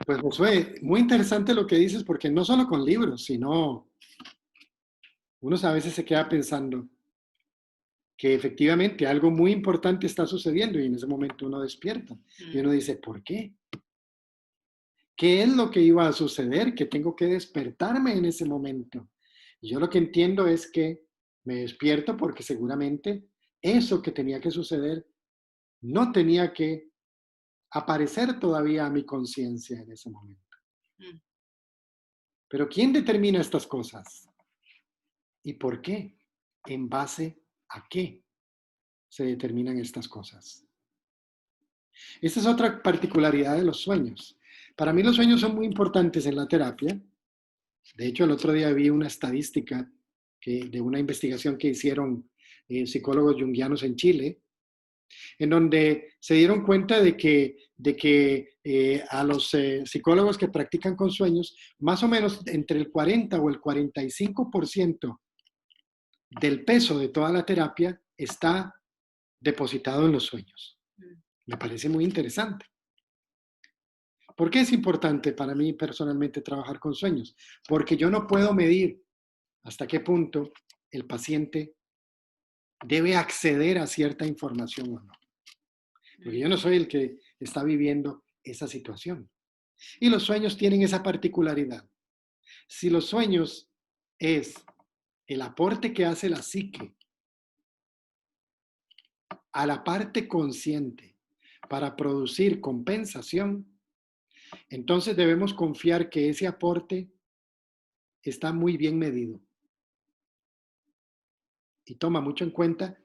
Pues Josué, muy interesante lo que dices, porque no solo con libros, sino uno a veces se queda pensando que efectivamente algo muy importante está sucediendo y en ese momento uno despierta y uno dice, ¿por qué? ¿Qué es lo que iba a suceder? Que tengo que despertarme en ese momento. Y yo lo que entiendo es que me despierto porque seguramente eso que tenía que suceder no tenía que aparecer todavía a mi conciencia en ese momento. Pero ¿quién determina estas cosas? ¿Y por qué? ¿En base a qué se determinan estas cosas? Esta es otra particularidad de los sueños. Para mí los sueños son muy importantes en la terapia. De hecho, el otro día vi una estadística de una investigación que hicieron psicólogos junguianos en Chile, en donde se dieron cuenta de que a los psicólogos que practican con sueños, más o menos entre el 40 o el 45% del peso de toda la terapia está depositado en los sueños. Me parece muy interesante. ¿Por qué es importante para mí personalmente trabajar con sueños? Porque yo no puedo medir hasta qué punto el paciente debe acceder a cierta información o no. Porque yo no soy el que está viviendo esa situación. Y los sueños tienen esa particularidad. Si los sueños es el aporte que hace la psique a la parte consciente para producir compensación, entonces debemos confiar que ese aporte está muy bien medido y toma mucho en cuenta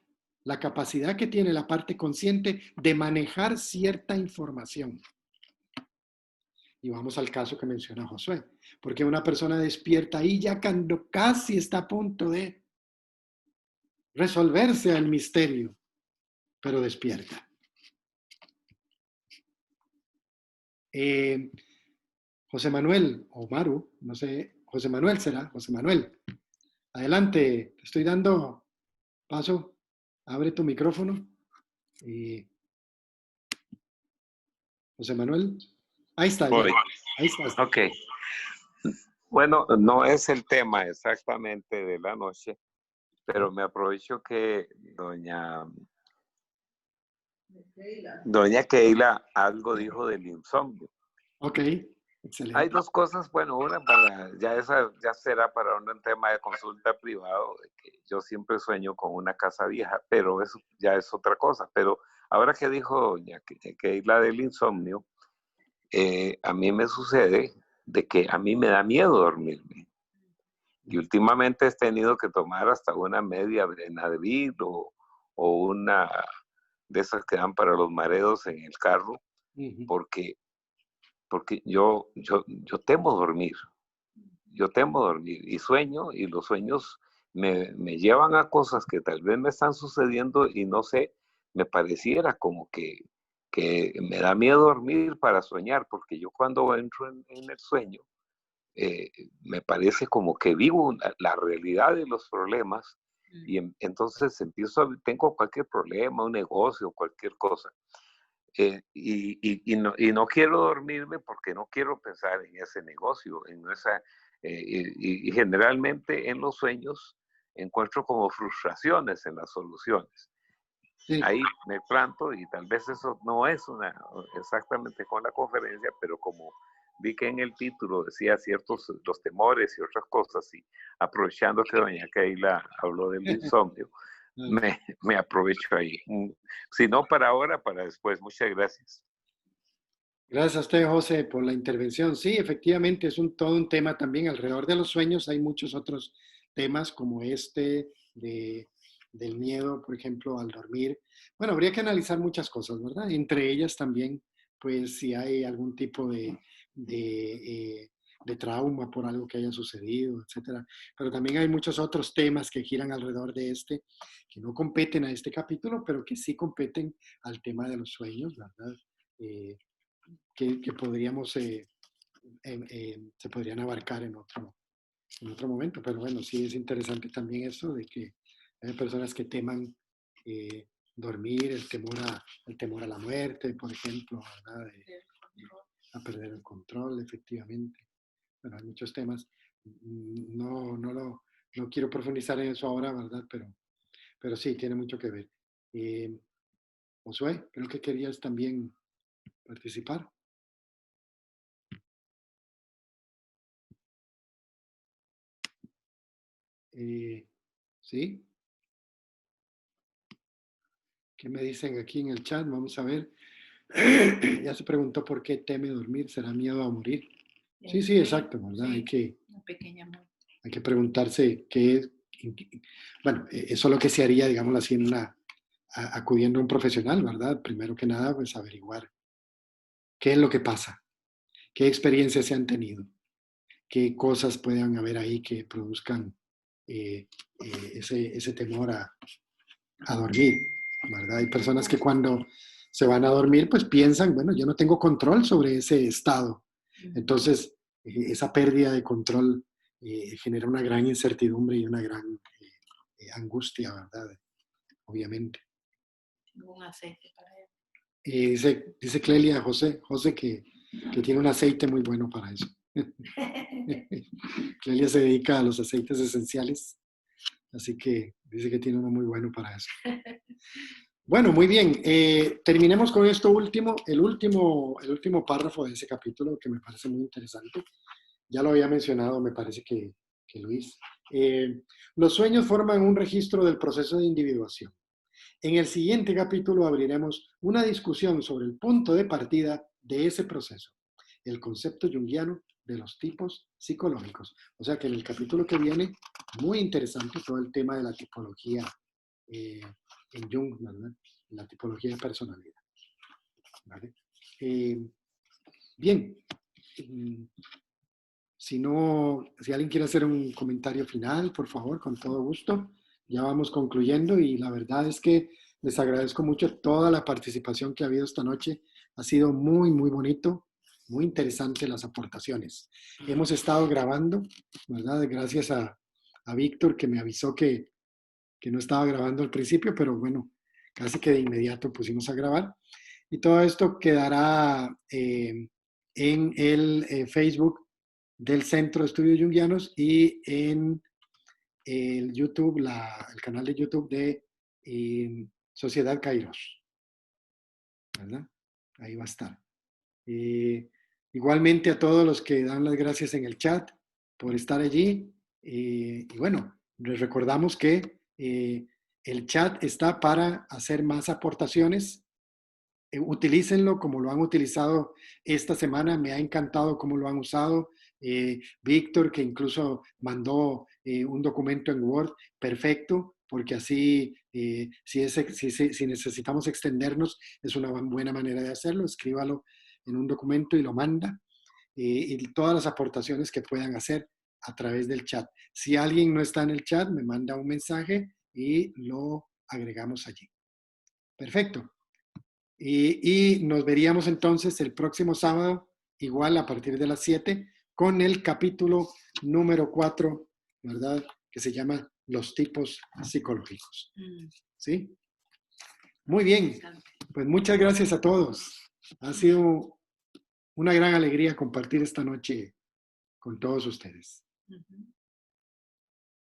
la capacidad que tiene la parte consciente de manejar cierta información. Y vamos al caso que menciona Josué, porque una persona despierta ahí ya cuando casi está a punto de resolverse el misterio, pero despierta. José Manuel o Maru, no sé, José Manuel será, José Manuel. Adelante, te estoy dando paso, abre tu micrófono. José Manuel, ahí está. Voy. Ahí está. Ok. Bueno, no es el tema exactamente de la noche, pero me aprovecho que doña Keila algo dijo del insomnio. Ok, excelente. Hay dos cosas, bueno, una para, ya será para un tema de consulta privado, de que yo siempre sueño con una casa vieja, pero eso ya es otra cosa. Pero ahora que dijo doña Keila del insomnio, a mí me sucede de que a mí me da miedo dormirme. Y últimamente he tenido que tomar hasta una media Benadryl o una de esas que dan para los mareos en el carro, porque yo temo dormir. Yo temo dormir y sueño, y los sueños me llevan a cosas que tal vez me están sucediendo y no sé, me pareciera como que me da miedo dormir para soñar, porque yo cuando entro en el sueño, me parece como que vivo la realidad de los problemas y entonces tengo cualquier problema, un negocio, cualquier cosa. Y no quiero dormirme porque no quiero pensar en ese negocio, y generalmente en los sueños encuentro como frustraciones en las soluciones. Sí. Ahí me planto y tal vez eso no es exactamente con la conferencia, pero como vi que en el título decía los temores y otras cosas, y aprovechando que doña Keila habló del insomnio, me aprovecho ahí. Si no para ahora, para después. Muchas gracias. Gracias a usted, José, por la intervención. Sí, efectivamente, es todo un tema también. Alrededor de los sueños hay muchos otros temas como del miedo, por ejemplo, al dormir. Bueno, habría que analizar muchas cosas, ¿verdad? Entre ellas también, pues, si hay algún tipo de trauma por algo que haya sucedido, etcétera. Pero también hay muchos otros temas que giran alrededor de que no competen a este capítulo, pero que sí competen al tema de los sueños, ¿verdad? Que podríamos, se podrían abarcar en otro momento. Pero bueno, sí es interesante también eso de que hay personas que teman dormir, el temor a la muerte, por ejemplo, ¿verdad? A perder el control, efectivamente. Bueno, hay muchos temas. No quiero profundizar en eso ahora, ¿verdad? Pero sí, tiene mucho que ver. Josué, creo que querías también participar. ¿Sí? ¿Qué me dicen aquí en el chat? Vamos a ver. Ya se preguntó por qué teme dormir. ¿Será miedo a morir? Sí, exacto, ¿verdad? Sí, una pequeña muerte. Hay que preguntarse qué es. Bueno, eso es lo que se haría, digámoslo así, acudiendo a un profesional, ¿verdad? Primero que nada, pues averiguar qué es lo que pasa, qué experiencias se han tenido, qué cosas puedan haber ahí que produzcan ese temor a dormir. ¿verdad? Hay personas que cuando se van a dormir, pues piensan, bueno, yo no tengo control sobre ese estado. Entonces, esa pérdida de control genera una gran incertidumbre y una gran angustia, ¿verdad? Obviamente. Tengo un aceite para él. Dice Clelia, José que tiene un aceite muy bueno para eso. Clelia se dedica a los aceites esenciales, así que dice que tiene uno muy bueno para eso. Bueno, muy bien. Terminemos con esto último, el último párrafo de ese capítulo que me parece muy interesante. Ya lo había mencionado, me parece que Luis. Los sueños forman un registro del proceso de individuación. En el siguiente capítulo abriremos una discusión sobre el punto de partida de ese proceso, el concepto junguiano de los tipos psicológicos. O sea que en el capítulo que viene, muy interesante todo el tema de la tipología en Jung, ¿verdad? La tipología de personalidad. ¿Vale? Bien. Si alguien quiere hacer un comentario final, por favor, con todo gusto. Ya vamos concluyendo y la verdad es que les agradezco mucho toda la participación que ha habido esta noche. Ha sido muy, muy bonito, muy interesante las aportaciones. Hemos estado grabando, ¿verdad? Gracias a Víctor que me avisó que no estaba grabando al principio, pero bueno, casi que de inmediato pusimos a grabar. Y todo esto quedará en el Facebook del Centro de Estudios Junguianos y en el YouTube, el canal de YouTube de Sociedad Kairos, ¿verdad? Ahí va a estar. Igualmente a todos los que dan las gracias en el chat por estar allí. Y bueno, les recordamos que el chat está para hacer más aportaciones. Utilícenlo como lo han utilizado esta semana. Me ha encantado cómo lo han usado. Víctor, que incluso mandó un documento en Word, perfecto, porque así si necesitamos extendernos, es una buena manera de hacerlo. Escríbalo en un documento y lo manda. Y todas las aportaciones que puedan hacer a través del chat. Si alguien no está en el chat, me manda un mensaje y lo agregamos allí. Perfecto. Y nos veríamos entonces el próximo sábado, igual a partir de las 7, con el capítulo número 4, ¿verdad? Que se llama Los tipos psicológicos. ¿Sí? Muy bien. Pues muchas gracias a todos. Ha sido una gran alegría compartir esta noche con todos ustedes.